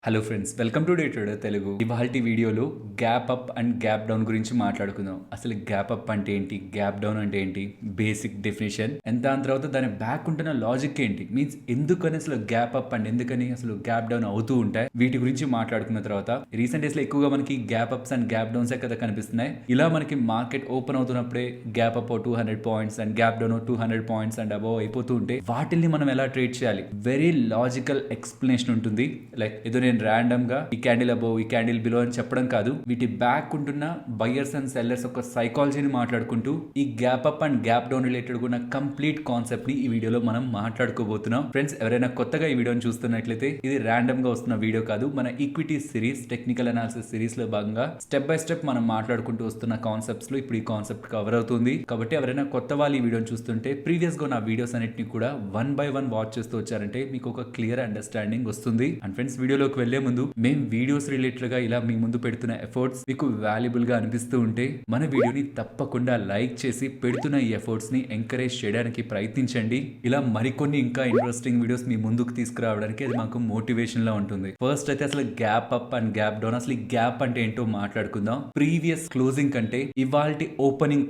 Hello friends, welcome to day trader Telugu. ఇవాల్టి వీడియోలో gap up and gap down గురించి మాట్లాడుకుందాం. అసలు గ్యాప్ అప్ అంటే ఏంటి, గ్యాప్ డౌన్ అంటే ఏంటి, బేసిక్ డెఫినేషన్ అండ్ దాని తర్వాత దాని బ్యాక్ ఉంటున్న లాజిక్ ఏంటి, మీన్స్ ఎందుకని అసలు గ్యాప్ అప్ అండ్ ఎందుకని అసలు గ్యాప్ డౌన్ అవుతూ ఉంటాయి, వీటి గురించి మాట్లాడుకున్న తర్వాత రీసెంట్ డేస్ లో ఎక్కువగా మనకి gap ups and gap downs కదా కనిపిస్తున్నాయి. ఇలా మనకి మార్కెట్ ఓపెన్ అవుతున్నప్పుడే gap up 200 points and gap down 200 points and above అయిపోతూ ఉంటే వాటిల్ని మనం ఎలా ట్రేడ్ చేయాలి, వెరీ లాజికల్ ఎక్స్ప్లెనేషన్ ఉంటుంది. లైక్ ఏదో నేను ర్యాండమ్ గా ఈ క్యాండిల్ అబోవ్ ఈ క్యాండిల్ బిలో అని చెప్పడం కాదు, వీటి బ్యాక్ ఉంటున్న బయర్స్ అండ్ సెల్లర్స్ ఒక సైకాలజీని మాట్లాడుకుంటూ ఈ gap up and gap down related ఉన్న కంప్లీట్ కాన్సెప్ట్ ని ఈ వీడియోలో మనం మాట్లాడుకోబోతున్నాం. ఫ్రెండ్స్, ఎవరైనా కొత్తగా ఈ వీడియోని చూస్తున్నట్లయితే ఇది ర్యాండమ్ గా వస్తున్న వీడియో కాదు, మన equity series technical analysis series లో భాగంగా స్టెప్ బై స్టెప్ మనం మాట్లాడుకుంటూ వస్తున్న కాన్సెప్ట్స్ లో ఇప్పుడు ఈ కాన్సెప్ట్ కవర్ అవుతుంది. కాబట్టి ఎవరైనా కొత్త వాళ్ళు ఈ వీడియోని చూస్తుంటే ప్రీవియస్ గా నా వీడియోస్ అన్నిటిని కూడా వన్ బై వన్ వాచ్ చేస్తూ వచ్చారంటే మీకు ఒక క్లియర్ అండర్స్టాండింగ్ వస్తుంది. అండ్ ఫ్రెండ్స్, వీడియోలోకి వెళ్లే ముందు మేము వీడియోస్ రిలేటెడ్ గా ఇలా మీ ముందు పెడుతున్న ఎఫర్ట్స్ మీకు వాల్యుబుల్ గా అనిపిస్తూ ఉంటే మన వీడియోని తప్పకుండా లైక్ చేసి పెడుతున్న ఈ ఎఫర్ట్స్ ని ఎంకరేజ్ చేయడానికి ప్రయత్నించండి. ఇలా మరికొన్ని ఇంకా ఇంట్రెస్టింగ్ వీడియోస్ మీ ముందుకు తీసుకురావడానికి అది మాకు మోటివేషన్ లా ఉంటుంది. ఫస్ట్ అయితే అసలు gap up and gap down, అసలు ఈ గ్యాప్ అంటే ఏంటో మాట్లాడుకుందాం. ప్రీవియస్ క్లోజింగ్ కంటే ఇవాల్టి ఓపెనింగ్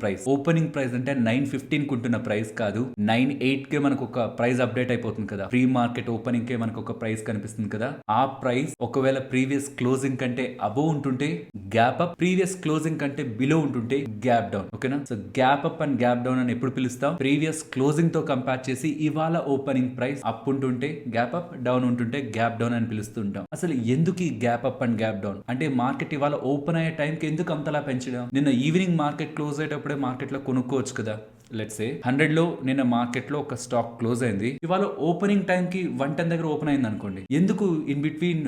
ప్రైస్ అంటే 9:15 కుంటున్న ప్రైస్ కాదు, 9:08 కే మనకు ఒక ప్రైస్ అప్డేట్ అయిపోతుంది కదా, ప్రీ మార్కెట్ ఓపెనింగ్ కే మనకు ఒక ప్రైస్ కనిపిస్తుంది కదా. ఆ ప్రైస్ ఒకవేళ ప్రీవియస్ క్లోజింగ్ కంటే అబోవ్ ఉంటుంటే గ్యాప్ అప్, ప్రీవియస్ క్లోజింగ్ కంటే బిలో ఉంటుంటే గ్యాప్ డౌన్. ఓకేనా? So gap up and gap down అని ఎప్పుడు పిలుస్తాం, ప్రీవియస్ క్లోజింగ్ తో కంపేర్ చేసి ఇవాళ ఓపెనింగ్ ప్రైస్ అప్ ఉంటుంటే గ్యాప్ అప్, డౌన్ ఉంటుంటే గ్యాప్ డౌన్ అని పిలుస్తుంటాం. అసలు ఎందుకు ఈ gap up and gap down అంటే, మార్కెట్ ఇవాళ ఓపెన్ అయ్యే టైంకి ఎందుకు అంతలా పెంచడం, నిన్న ఈవినింగ్ మార్కెట్ క్లోజ్ అయ్యేటప్పుడే మార్కెట్ లో కొనుక్కోవచ్చు కదా. లెట్స్ సే 100 లో నిన్న మార్కెట్ లో ఒక స్టాక్ క్లోజ్ అయింది, ఇవాళ ఓపెనింగ్ టైం కి 110 దగ్గర ఓపెన్ అయింది అనుకోండి, ఎందుకు ఇన్ బిట్వీన్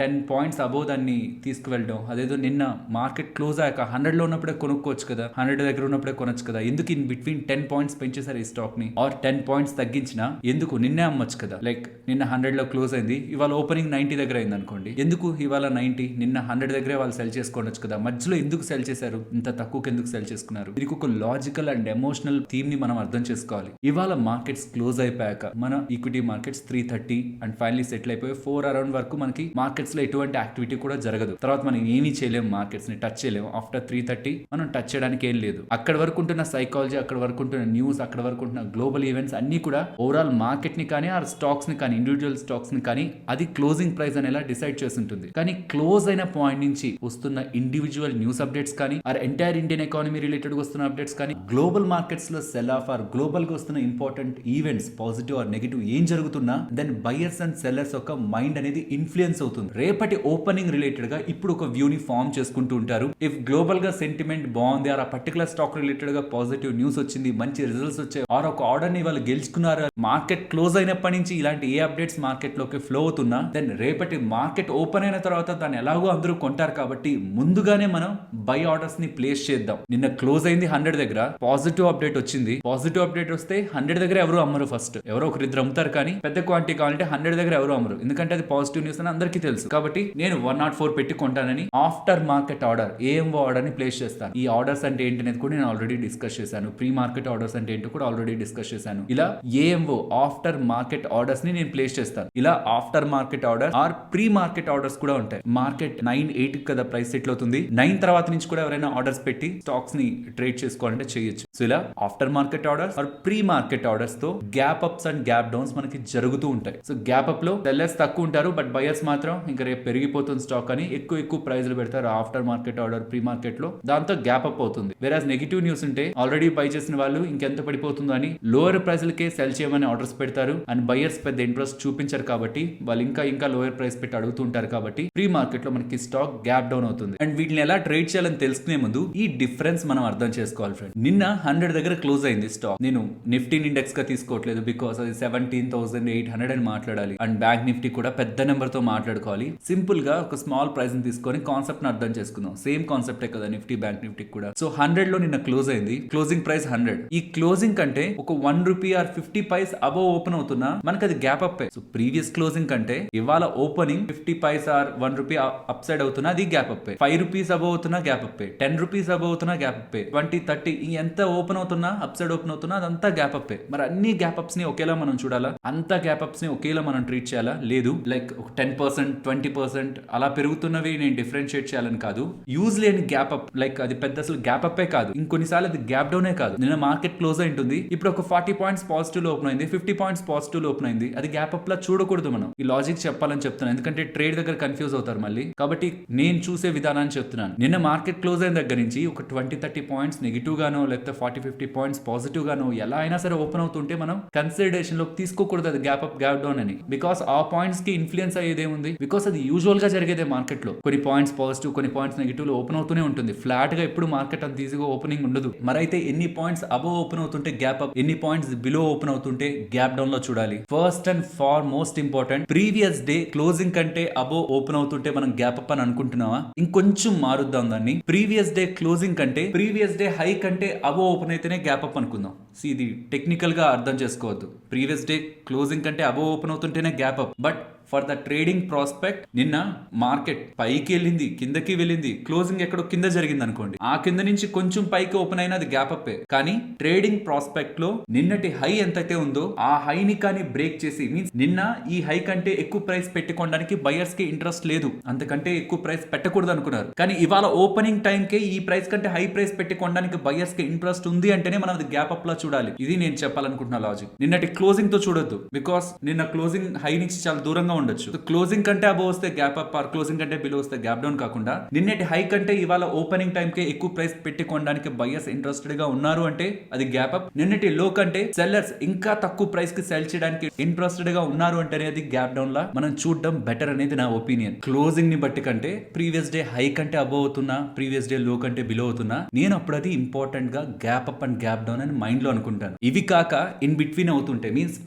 10 పాయింట్స్ అబోవ్ దాన్ని తీసుకువెళ్ళడం, అదేదో నిన్న మార్కెట్ క్లోజ్ అయ్యాక 100 లో ఉన్నప్పుడే కొనుక్కోవచ్చు కదా, 100 దగ్గర ఉన్నప్పుడే కొనొచ్చు కదా, ఎందుకు ఇన్ బిట్వీన్ 10 పాయింట్స్ పెంచేసారు ఈ స్టాక్ ని, ఆర్ 10 పాయింట్స్ తగ్గించినా ఎందుకు నిన్నే అమ్మొచ్చు కదా. లైక్ నిన్న 100 లో క్లోజ్ అయింది, ఇవాళ ఓపెనింగ్ 90 దగ్గర అయింది అనుకోండి, ఎందుకు ఇవాళ 90, నిన్న 100 దగ్గరే వాళ్ళు సెల్ చేసుకోవచ్చు కదా, మధ్యలో ఎందుకు సెల్ చేశారు, ఇంత తక్కువకి ఎందుకు సెల్ చేసుకున్నారు. ఇది ఒక లాజికల్ అండ్ ఎమోషనల్ థీమ్ ని మనం అర్థం చేసుకోవాలి. ఇవాళ మార్కెట్స్ క్లోజ్ అయిపోయాక మన equity markets 330 and finally settle అయిపోయి 4 అరౌండ్ వరకు మనకి మార్కెట్స్ లో ఎటువంటి యాక్టివిటీ కూడా జరగదు. తర్వాత మనం ఏమీ చేయలేము, మార్కెట్స్ ని టచ్ చేయలేము. ఆఫ్టర్ 330 మనం టచ్ చేయడానికి ఏం లేదు. అక్కడ వరకు ఉంటున్న సైకాలజీ, అక్కడ వరకు ఉంటున్న న్యూస్, అక్కడ వరకు ఉంటున్న గ్లోబల్ ఈవెంట్స్ అన్ని కూడా ఓవరాల్ మార్కెట్ ని కానీ, ఆ స్టాక్స్ ని కానీ, ఇండివిజువల్ స్టాక్స్ ని కానీ అది క్లోజింగ్ ప్రైస్ అనేలా డిసైడ్ చేస్తుంటుంది. కానీ క్లోజ్ అయిన పాయింట్ నుంచి వస్తున్న ఇండివిజువల్ న్యూస్ అప్డేట్స్ కానీ, or entire Indian economy related వస్తున్న అప్డేట్స్ కానీ, గ్లోబల్ మార్కెట్స్ లో సెల్ ఆఫ్ ఆర్ గ్లోబల్ గా వస్తున్న important events positive or negative ఏం జరుగుతున్నా దెన్ బయర్స్ అండ్ సెల్లర్స్ యొక్క మైండ్ అనేది ఇన్ఫ్లుయెన్స్ అవుతుంది. రేపటి ఓపెనింగ్ రిలేటెడ్ గా ఇప్పుడు ఒక వ్యూ ని ఫార్మ్ చేసుకుంటూ ఉంటారు. ఇఫ్ గ్లోబల్ గా సెంటిమెంట్ బాగుంది, ఆర్ ఆ పర్టికులర్ స్టాక్ రిలేటెడ్ గా పాజిటివ్ న్యూస్ వచ్చింది, మంచి రిజల్ట్స్ వచ్చాయి, ఆర్ ఒక ఆర్డర్ ని వాళ్ళు గెలుచుకున్నారు, మార్కెట్ క్లోజ్ అయినప్పటి నుంచి ఇలాంటి ఏ అప్డేట్స్ మార్కెట్ లోకి ఫ్లో అవుతున్నా దెన్ రేపటి మార్కెట్ ఓపెన్ అయిన తర్వాత దాన్ని ఎలాగో అందరూ కొంటారు కాబట్టి ముందుగానే మనం బై ఆర్డర్స్ ని ప్లేస్ చేద్దాం. నిన్న క్లోజ్ అయింది 100 దగ్గర, పాజిటివ్ అప్డేట్ వచ్చింది, పాజిటివ్ అప్డేట్ వస్తే 100 దగ్గర ఎవరు అమ్మరు, ఫస్ట్ ఎవరో ఒకరిద్దరు అమ్ముతారు, కానీ పెద్ద క్వాంటిటీ కావాలంటే 100 దగ్గర ఎవరు అమ్మరు, ఎందుకంటే అది పాజిటివ్ న్యూస్ అని అందరికీ తెలుసు. కాబట్టి నేను 104 పెట్టి కొంటానని after market order, AMO order ని ప్లేస్ చేస్తాను. ఈ ఆర్డర్స్ అంటే ఏంటి అనేది కూడా నేను ఆల్రెడీ డిస్కస్ చేశాను, ప్రీ మార్కెట్ ఆర్డర్స్ అంటే ఏంటో కూడా ఆల్రెడీ డిస్కస్ చేశాను. ఇలా ఏఎంఓ ఆఫ్టర్ మార్కెట్ ఆర్డర్స్ ని నేను ప్లేస్ చేస్తాను. ఇలా after market order or pre market orders కూడా ఉంటాయి. మార్కెట్ 9:08 కదా ప్రైస్ సెటిల్ అవుతుంది, 9 తర్వాత నుంచి కూడా ఎవరైనా ఆర్డర్స్ పెట్టి స్టాక్స్ ని ట్రేడ్ చేసుకోవాలంటే చేయొచ్చు. సో ఇలా after market orders or pre market orders తో gap ups and gap downs మనకి జరుగుతూ ఉంటాయి. సో గ్యాప్ అప్ లో సెల్లర్స్ తక్కువ ఉంటారు, బట్ బయర్స్ మాత్రం ఇంకా రేపు పెరిగిపోతుంది స్టాక్ అని ఎక్కువ ప్రైజ్లు పెడతారు after market order, pre market లో, దాంతో గ్యాప్ అప్ అవుతుంది. వేరాజ్ నెగిటివ్ న్యూస్ ఉంటే ఆల్రెడీ బై చేసిన వాళ్ళు ఇంకెంత పడిపోతుందో అని లోయర్ ప్రైజ్లకే సెల్ చేయమని ఆర్డర్స్ పెడతారు, అండ్ బయర్స్ పెద్ద ఇంట్రెస్ట్ చూపించారు కాబట్టి వాళ్ళు ఇంకా లోయర్ ప్రైస్ పెట్టి అడుగుతుంటారు, కాబట్టి ప్రీ మార్కెట్ లో మనకి స్టాక్ గ్యాప్ డౌన్ అవుతుంది. అండ్ వీటిని ఎలా ట్రేడ్ చేయాలని తెలుసుకునే ముందు ఈ డిఫరెన్స్ మనం అర్థం చేసుకోవాలి ఫ్రెండ్. నిన్న 100 దగ్గర క్లోజ్ అయింది స్టాక్, నేను నిఫ్టీ ఇండెక్స్ గా తీసుకోవట్లేదు బికాస్ అది 17,800 అని మాట్లాడాలి, అండ్ బ్యాంక్ నిఫ్టీ కూడా పెద్ద నెంబర్ తో మాట్లాడుకోవాలి. సింపుల్ గా ఒక స్మాల్ ప్రైస్ ని తీసుకొని కాన్సెప్ట్ ని అర్థం చేసుకుందాం. సేమ్ కాన్సెప్టే కదా నిఫ్టీ బ్యాంక్ నిఫ్టీ కూడా. సో 100 లో నిన్న క్లోజ్ అయింది, క్లోజింగ్ ప్రైస్ 100. ఈ క్లోజింగ్ కంటే ఒక 1 rupee or 50 paise above open అవుతున్నా మనకి అది gap up. So previous closing కంటే ఇవాళ opening 50 paise or 1 rupee upside అవుతున్నా అది గ్యాప్ అప్. 5 రూపీస్ అబోవ్ అవుతున్నా గ్యాప్ అప్, 10 రూపీస్ అబోవ్ అవుతున్నా గ్యాప్ అప్, 20, 30 ఎంత ఓపెన్ అవుతున్నా అప్ సైడ్ ఓపెన్ అవుతున్నా అదంతా గ్యాప్ అప్. మరి అన్ని గ్యాప్ అప్స్ ని ఒకేలా మనం చూడాలా, అంత గ్యాప్ అప్స్ ని ఒకేలా మనం ట్రీట్ చేయాలా, లేదు. లైక్ ఒక 10 10%, 20% అలా పెరుగుతున్నవి నేను డిఫరెన్షియేట్ చేయాలని కాదు. యూజ్ లేని గ్యాప్ అప్, లైక్ అది పెద్ద అసలు గ్యాప్ అప్పే కాదు, ఇంకొన్నిసార్లు అది గ్యాప్ డౌనే కాదు. నిన్న మార్కెట్ క్లోజ్ అయి ఉంటుంది, ఇప్పుడు ఒక 40 పాయింట్స్ పాజిటివ్ లో ఓపెన్ అయింది, 50 పాయింట్స్ పాజిటివ్ లో ఓపెన్ అయింది. అది గ్యాప్ అప్ లా చూడకూడదు మనం. ఈ లాజిక్ చెప్పాలని చెప్తున్నాను, ఎందుకంటే ట్రేడ్ దగ్గర కన్ఫ్యూజ్ అవుతారు మళ్ళీ. కాబట్టి నేను చూసే విధానాన్ని చెప్తున్నాను. నిన్న మార్కెట్ క్లోజ్ అయిన దగ్గర నుంచి ఒక 20-30 పాయింట్స్ నెగిటివ్ గానో లేకపోతే 40-50 పాయింట్స్ పాజిటివ్ గానో ఎలా అయినా సరే ఓపెన్ అవుతుంటే మనం కన్సిడరేషన్ లోకి తీసుకోకూడదు అది గ్యాప్ అప్ గ్యాప్ డౌన్ అని. బికాస్ ఆ పాయింట్స్ కి ఇన్ఫ్లుయెన్స్ అయ్యేదే ఉంది. బికాస్ అది యూజువల్ గా జరిగేదే మార్కెట్ లో. కొన్ని పాయింట్స్ పాజిటివ్, కొన్ని పాయింట్స్ నెగిటివ్ లో ఓపెన్ అవుతూనే ఉంటుంది. ఫ్లాట్ గా ఎప్పుడు మార్కెట్ అంత ఈజీగా ఓపెనింగ్ ఉండదు. మరైతే ఎన్ని పాయింట్స్ అబోవ్ ఓపెన్ అవుతుంటే గ్యాప్ అప్, ఎన్ని పాయింట్స్ బిలో ఓపెన్ అవుతుంటే గ్యాప్ డౌన్ లో చూడాలి. First and foremost important, previous day closing కంటే అబోవ్ ఓపెన్ అవుతుంటే మనం గ్యాప్ అప్ అని అనుకుంటున్నావా? ఇంకొంచెం మారుద్దాం దాన్ని. ప్రీవియస్ డే క్లోజింగ్ కంటే ప్రీవియస్ డే హై కంటే అబోవ్ ఓపెన్ అయితేనే గ్యాప్ అప్ అనుకుందాం. ఇది టెక్నికల్ గా అర్థం చేసుకోవద్దు. ప్రీవియస్ డే క్లోజింగ్ కంటే అబోవ్ ఓపెన్ అవుతుంటేనే gap up. But for the trading prospect, నిన్న మార్కెట్ పైకి వెళ్ళింది, కిందకి వెళ్ళింది, క్లోజింగ్ ఎక్కడో కింద జరిగింది అనుకోండి, ఆ కింద నుంచి కొంచెం పైకి ఓపెన్ అయినా అది గ్యాప్ అప్పే. కానీ ట్రేడింగ్ ప్రాస్పెక్ట్ లో నిన్నటి హై ఎంతైతే ఉందో ఆ హైని కానీ బ్రేక్ చేసి, మీన్స్ నిన్న ఈ హై కంటే ఎక్కువ ప్రైస్ పెట్టుకోవడానికి బయర్స్ కి ఇంట్రెస్ట్ లేదు, అంతకంటే ఎక్కువ ప్రైస్ పెట్టకూడదు అనుకున్నారు. కానీ ఇవాళ ఓపెనింగ్ టైం కి ఈ ప్రైస్ కంటే హై ప్రైస్ పెట్టుకోవడానికి బయర్స్ కి ఇంట్రెస్ట్ ఉంది అంటేనే మనం అది గ్యాప్ అప్ లా చూడాలి. ఇది నేను చెప్పాలనుకుంటున్న లాజిక్. నిన్నటి క్లోజింగ్ తో చూడొద్దు, బికాస్ నిన్న క్లోజింగ్ హై నుంచి చాలా దూరంగా ఉండొచ్చు. క్లోజింగ్ కంటే అబో వస్తే గ్యాప్ అప్, ఆర్ క్లోజింగ్ కంటే బిలో వస్తే గ్యాప్ డౌన్ కాకుండా నిన్నటి హై కంటే ఇవాళ ఓపెనింగ్ టైం కే ఎక్కువ ప్రైస్ పెట్టుకోవడానికి బయర్స్ ఇంట్రెస్టెడ్ గా ఉన్నారు అంటే అది గ్యాప్ అప్. నిన్నటి లో కంటే సెల్లర్స్ ఇంకా తక్కువ ప్రైస్ కి సెల్ చేయడానికి ఇంట్రెస్టెడ్ గా ఉన్నారు అంటే అది గ్యాప్ డౌన్ లా మనం చూడడం బెటర్ అనేది నా ఒపీనియన్. క్లోజింగ్ ని బట్టి కంటే ప్రీవియస్ డే హై కంటే అబో అవుతున్నా, ప్రీవియస్ డే లో కంటే బిలో అవుతున్నా, నేను అప్పుడు అది ఇంపార్టెంట్ గా gap up and gap down అని మైండ్ లో అనుకుంటాను. ఇవి కాక ఇన్ బిట్వీన్ అవుతుంటే, means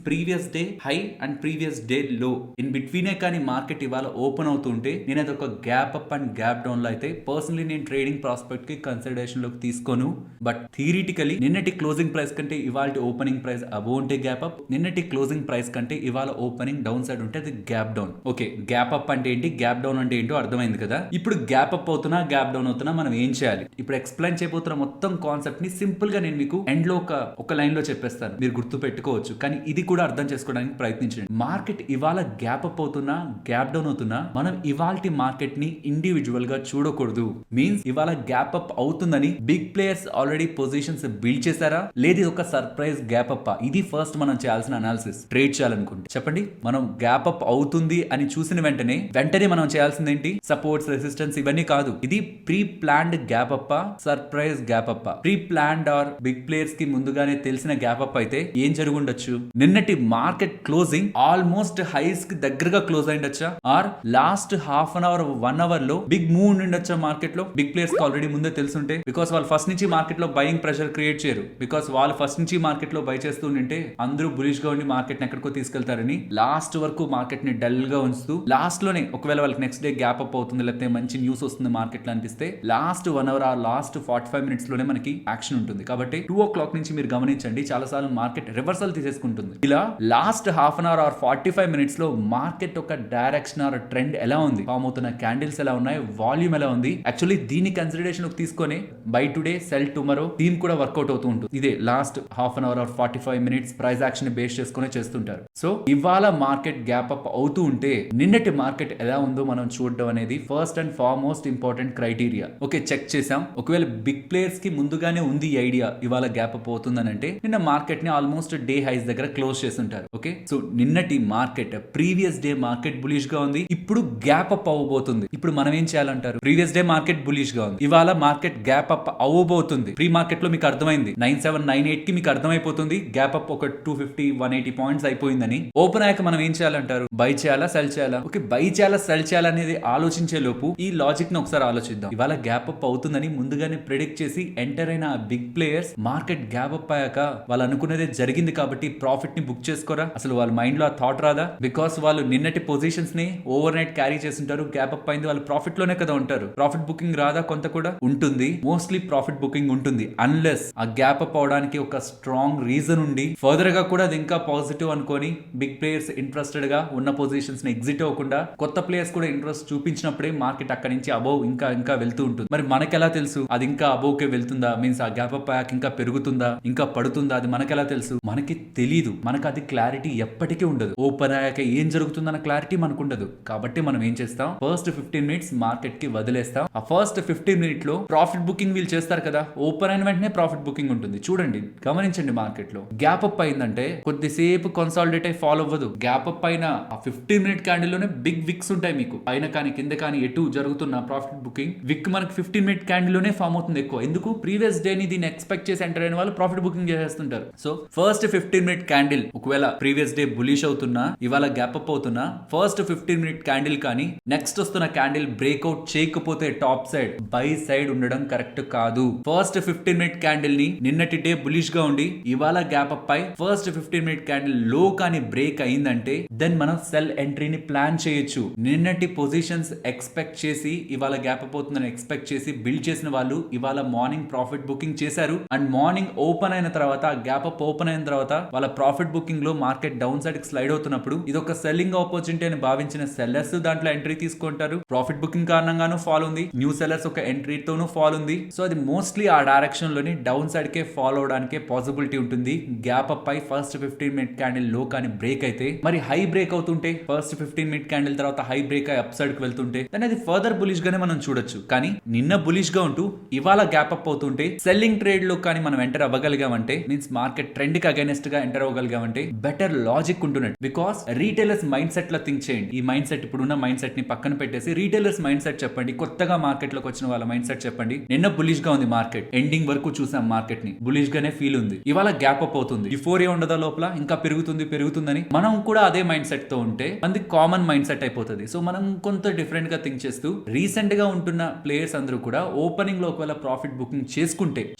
previous day high and previous day లో ఇన్ బిట్వీనే కానీ మార్కెట్ ఇవాళ ఓపెన్ అవుతుంటే నేను అది ఒక gap up and gap down లో అయితే పర్సనలీ నేను ట్రేడింగ్ ప్రాస్పెక్ట్ కి కన్సిడరేషన్ లోకి తీసుకోను. బట్ థియరిటికలీ నిన్నటి క్లోజింగ్ ప్రైస్ కంటే ఇవాళ ఓపెనింగ్ ప్రైస్ అబోవ్ ఉంటే గ్యాప్ అప్, నిన్నటి క్లోజింగ్ ప్రైస్ కంటే ఇవాళ ఓపెనింగ్ డౌన్ సైడ్ ఉంటే అది gap down. Okay, gap up అంటే ఏంటి, గ్యాప్ డౌన్ అంటే ఏంటో అర్థమైంది కదా. ఇప్పుడు గ్యాప్ అప్ అవుతున్నా గ్యాప్ డౌన్ అవుతున్నా మనం ఏం చేయాలి? ఇప్పుడు ఎక్స్ప్లెయిన్ చేయబోతున్న మొత్తం కాన్సెప్ట్ ని సింపుల్ గా నేను మీకు ఎండ్ లో ఒక లైన్ లో చెప్పేస్తాను, మీరు గుర్తు పెట్టుకోవచ్చు. కానీ ఇది కూడా అర్థం చేసుకోవడానికి ప్రయత్నించండి. మార్కెట్ ఇవాళ గ్యాప్ అప్ అవుతున్నా గ్యాప్ డౌన్ అవుతున్నా మనం ఇవాల్టి మార్కెట్ ని ఇండివిజువల్ గా చూడకూడదు. మీన్స్ ఇవాళ గ్యాప్ అప్ అవుతుందని big players already positions build చేశారా, లేదు ఒక సర్ప్రైజ్ గ్యాప్ అప్? ఇది ఫస్ట్ మనం చేయాల్సిన అనాలిసిస్. ట్రేడ్ చేయాలనుకుంటే చెప్పండి, మనం గ్యాప్ అప్ అవుతుంది అని చూసిన వెంటనే మనం చేయాల్సింది ఏంటి? సపోర్ట్స్, రెసిస్టెన్స్ ఇవన్నీ కాదు. ఇది pre planned gap up, surprise gap up. Pre planned or big players కి ముందుగానే తెలిసిన గ్యాప్ అప్ అయితే ఏం జరుగుండొచ్చు? నిన్నటి మార్కెట్ క్లోజింగ్ ఆల్మోస్ట్ హైస్ కి దగ్గరగా క్లోజ్ అయిండొచ్చా, or last half an hour 1 hour లో బిగ్ మూవ్ ఉండొచ్చా మార్కెట్ లో? బిగ్ ప్లేయర్స్ కి ఆల్రెడీ ముందే తెలుసుంటే, బికాస్ వాళ్ళు ఫస్ట్ నుంచి మార్కెట్ లో బయింగ్ ప్రెషర్ క్రియేట్ చేయరు, బికాస్ వాళ్ళు ఫస్ట్ నుంచి మార్కెట్ లో బై చేస్తూ ఉంటే అందరూ బులిష్ గా ఉండి మార్కెట్ ని ఎక్కడికో తీసుకెళ్తారని లాస్ట్ వరకు మార్కెట్ ని డల్ గా ఉంచుతూ లాస్ట్ లోనే ఒకవేళ వాళ్ళకి నెక్స్ట్ డే గ్యాప్ అప్ అవుతుంది లేకపోతే మంచి న్యూస్ వస్తుంది మార్కెట్ లో అనిపిస్తే లాస్ట్ 1 అవర్ ఆ లాస్ట్ 45 మినిట్స్ లోనే మనకి యాక్షన్ ఉంటుంది. కాబట్టి 2 o'clock నుంచి మీరు గమనించండి, చాలా సార్లు మార్కెట్ రివర్సల్ తీసేసుకుంటుంది. ఇలా last half an hour or 45 minutes లో మార్కెట్ ఒక డైరెక్షన్ ఆర్ ట్రెండ్ ఎలా ఉంది, ఫామ్ అవుతున్న క్యాండిల్స్ ఎలా ఉన్నాయి, వాల్యూమ్ ఎలా ఉంది, యాక్చువల్లీ దీన్ని కన్సిడరేషన్ తీసుకొని buy today sell tomorrow theme కూడా వర్కౌట్ అవుతూ ఉంటుంది. ఇదే last half an hour or 45 minutes price action base చేసుకునే చేస్తుంటారు. సో ఇవాళ మార్కెట్ గ్యాప్ అప్ అవుతూ ఉంటే నిన్నటి మార్కెట్ ఎలా ఉందో మనం చూడడం అనేది first and foremost important criteria. Okay, check చేసాం. ఒకవేళ బిగ్ ప్లేయర్స్ కి ముందుగానే ఉంది ఈ ఐడియా ఇవాళ గ్యాప్ అప్ అవుతుందని అంటే నిన్న మార్కెట్ ని ఆల్మోస్ట్ డే హైస్ దగ్గర క్లోజ్ చేస్తుంటారు. ఓకే, సో నిన్నటి market previous day market bullish గా ఉంది, ఇప్పుడు గ్యాప్ అప్ అవ్వబోతుంది. ఇప్పుడు మనం ఏం చేయాలంటారు? ప్రీవియస్ డే మార్కెట్ బులిష్ గా ఉంది, ఇవాళ మార్కెట్ గ్యాప్ అప్ అవ్వబోతుంది. ప్రీ మార్కెట్ లో మీకు అర్థమైంది 9798 కి మీకు అర్థమైపోతుంది గ్యాప్ అప్ ఒక 250-180 పాయింట్స్ అయిపోయిందని. ఓపెన్ అయ్యాక మనం ఏం చేయాలంటారు? బై చేయాలా, సెల్ చేయాలా? ఓకే, బై చేయాలా, సెల్ చేయాలా అనేది ఆలోచించే లోపు ఈ లాజిక్ ని ఒకసారి ఆలోచిద్దాం. ఇవాళ గ్యాప్ అప్ అవుతుందని ముందుగానే ప్రెడిక్ట్ చేసి ఎంటర్ అయిన big players market gap up అయ్యాక వాళ్ళు అనుకునేదే జరిగింది కాబట్టి ప్రాఫిట్ ని బుక్ చేసుకోరా? అసలు వాళ్ళ మైండ్ లో ఆ థాట్ రాదా? బికాస్ వాళ్ళు నిన్నటి పొజిషన్స్ ని ఓవర్ నైట్ క్యారీ చేస్తుంటారు, గ్యాప్ అప్ అయింది, వాళ్ళు ప్రాఫిట్ లోనే కదా ఉంటారు. ప్రాఫిట్ బుకింగ్ రాదా? కొంత కూడా ఉంటుంది, మోస్ట్లీ ప్రాఫిట్ బుకింగ్ ఉంటుంది, అన్లెస్ ఆ గ్యాప్ అప్ అవడానికి ఒక స్ట్రాంగ్ రీజన్ ఉండి ఫర్దర్ గా కూడా అది ఇంకా పాజిటివ్ అనుకొని బిగ్ ప్లేయర్స్ ఇంట్రెస్టెడ్ గా ఉన్న పొజిషన్స్ ని ఎగ్జిట్ అవ్వకుండా కొత్త ప్లేయర్స్ కూడా ఇంట్రెస్ట్ చూపించినప్పుడే మార్కెట్ అక్కడి నుంచి అబోవ్ ఇంకా వెళ్తూ ఉంటుంది. మరి మనకెలా తెలుసు అది ఇంకా అబోవ్ కే వెళ్తుందా, మీన్స్ ఆ గ్యాప్ అప్ ఇంకా పెరుగుతుందా, ఇంకా ఇంకా పడుతుందా అది మనకెలా తెలుసు? మనకి తెలీదు. మనకు అది క్లారిటీ ఎప్పటికీ ఉండదు. ఓపెన్ అయ్యాక ఏం జరుగుతుందన్న క్లారిటీ మనకు ఉండదు. కాబట్టి మనం ఏం చేస్తాం, ఫస్ట్ 15 మినిట్స్ మార్కెట్ కి వదిలేస్తాం. ఆ ఫస్ట్ 15 మినిట్ లో ప్రాఫిట్ బుకింగ్ వీళ్ళు చేస్తారు కదా, ఓపెన్ అయిన వెంటనే ప్రాఫిట్ బుకింగ్ ఉంటుంది. చూడండి, గమనించండి, మార్కెట్ లో గ్యాప్ అప్ అయిందంటే కొద్దిసేపు కన్సాలిడేట్ అయి ఫాలో అవ్వదు. గ్యాప్ అప్ అయిన ఆ 15 మినిట్ క్యాండిల్ లోనే బిగ్ విక్స్ ఉంటాయి మీకు. పైన కానీ కింద కానీ ఎటు జరుగుతున్న ప్రాఫిట్ బుకింగ్ విక్ మనకి 15 మినిట్ క్యాండిల్ లోనే ఫామ్ అవుతుంది ఎక్కువ. ఎందుకు? ప్రీవియస్ డే ని దీన్ని ఎక్స్పెక్ట్ చేసి ఎంటర్ అయిన వాళ్ళు ప్రాఫిట్ బుకింగ్ చేసేస్తుంటారు. సో ఫస్ట్ 15 మినిట్ క్యాండిల్ ఒకవేళ ప్రీవియస్ డే బులిష్ అవుతున్నా, ఇవాళ గ్యాప్ అప్ అవుతున్నా, ఫస్ట్ 15 మినిట్ క్యాండిల్ కానీ నెక్స్ట్ వస్తున్న క్యాండిల్ బ్రేక్అవుట్ చేయకపోతే టాప్ సైడ్ బై సైడ్ ఉండడం కరెక్ట్ కాదు. ఫస్ట్ 15 మినిట్ క్యాండిల్ ని నిన్నటి డే బులిష్ గా ఉండి ఇవాళ గ్యాప్ అప్ అయి ఫస్ట్ 15 మినిట్ క్యాండిల్ లో కానీ బ్రేక్ అయిందంటే దెన్ మనం సెల్ ఎంట్రీని ప్లాన్ చేయొచ్చు. నిన్నటి పొజిషన్స్ ఎక్స్పెక్ట్ చేసి ఇవాళ గ్యాప్ అప్ అవుతుందని ఎక్స్పెక్ట్ చేసి బిల్డ్ చేసిన వాళ్ళు ఇవాళ మార్నింగ్ ప్రాఫిట్ బుకింగ్ చేశారు. అండ్ మార్నింగ్ ఓపెన్ అయిన తర్వాత గ్యాప్ అప్ ఓపెన్ అయిన తర్వాత వాళ్ళ ప్రాఫిట్ బుకింగ్ లో మార్కెట్ డౌన్ సైడ్ కి స్లైడ్ అవుతున్నప్పుడు ఇది ఒక సెల్లింగ్ ఆపర్చునిటీ అని భావించిన సెల్లర్స్ దాంట్లో ఎంట్రీ తీసుకుంటారు. ప్రాఫిట్ బుకింగ్ కారణంగానూ ఫాల్ ఉంది, న్యూ సెల్లర్స్ ఒక ఎంట్రీతోనూ ఫాల్ ఉంది. సో అది మోస్ట్లీ ఆ డైరెక్షన్ లోని డౌన్ సైడ్ కే ఫాలో అవడానికి పాసిబిలిటీ ఉంటుంది. గ్యాప్ అప్ అయి ఫస్ట్ 15 మినిట్ క్యాండిల్ లో కానీ బ్రేక్ అయితే, మరి హై బ్రేక్ అవుతుంటే ఫస్ట్ 15 మినిట్ క్యాండిల్ తర్వాత హై బ్రేక్ అయి అప్ సైడ్ కి వెళ్తుంటే దాన్ని అది ఫర్దర్ బులిష్ గానే మనం చూడొచ్చు. కానీ నిన్న బులిష్ గా ఉంటూ ఇవాళ గ్యాప్ అప్ అవుతుంటే సెల్లింగ్ ట్రేడ్ లో కానీ మనం ఎంటర్ అవ్వగలిగామంటే, మీన్స్ మార్కెట్ ట్రెండ్ కి అగైనెస్ట్ గా ఎంటర్ అవ్వగలిగామంటే బెటర్ లాజిక్ ఉంటున్నట్టు. బికాస్ రీటైలర్స్ మైండ్ సెట్ లా థింక్ చేయండి. ఈ మైండ్ సెట్ ఇప్పుడున్న మైండ్ సెట్ ని పక్కన పెట్టేసి రీటైలర్స్ మైండ్ సెట్ చెప్పండి. కొత్తగా మార్కెట్ లోకి వచ్చిన వాళ్ళ మైండ్ సెట్ చెప్పండి. నిన్న బులిష్ గా ఉంది మార్కెట్, ఎండింగ్ వరకు చూసాం మార్కెట్ ని బులిష్ గానే ఫీల్ ఉంది. ఇవాళ గ్యాప్ అప్ అవుతుంది, యుఫోరియా ఉండదా లోపల, ఇంకా పెరుగుతుందని మనం కూడా అదే మైండ్ సెట్ తో ఉంటే మనది కామన్ మైండ్ సెట్ అయిపోతుంది. సో మనం కొంత డిఫరెంట్ గా థింక్ చేస్తూ రీసెంట్ గా ఉంటున్న ప్లేయర్స్ అందరూ కూడా ఓపెనింగ్ లో ఒకవేళ ప్రాఫిట్ బుకింగ్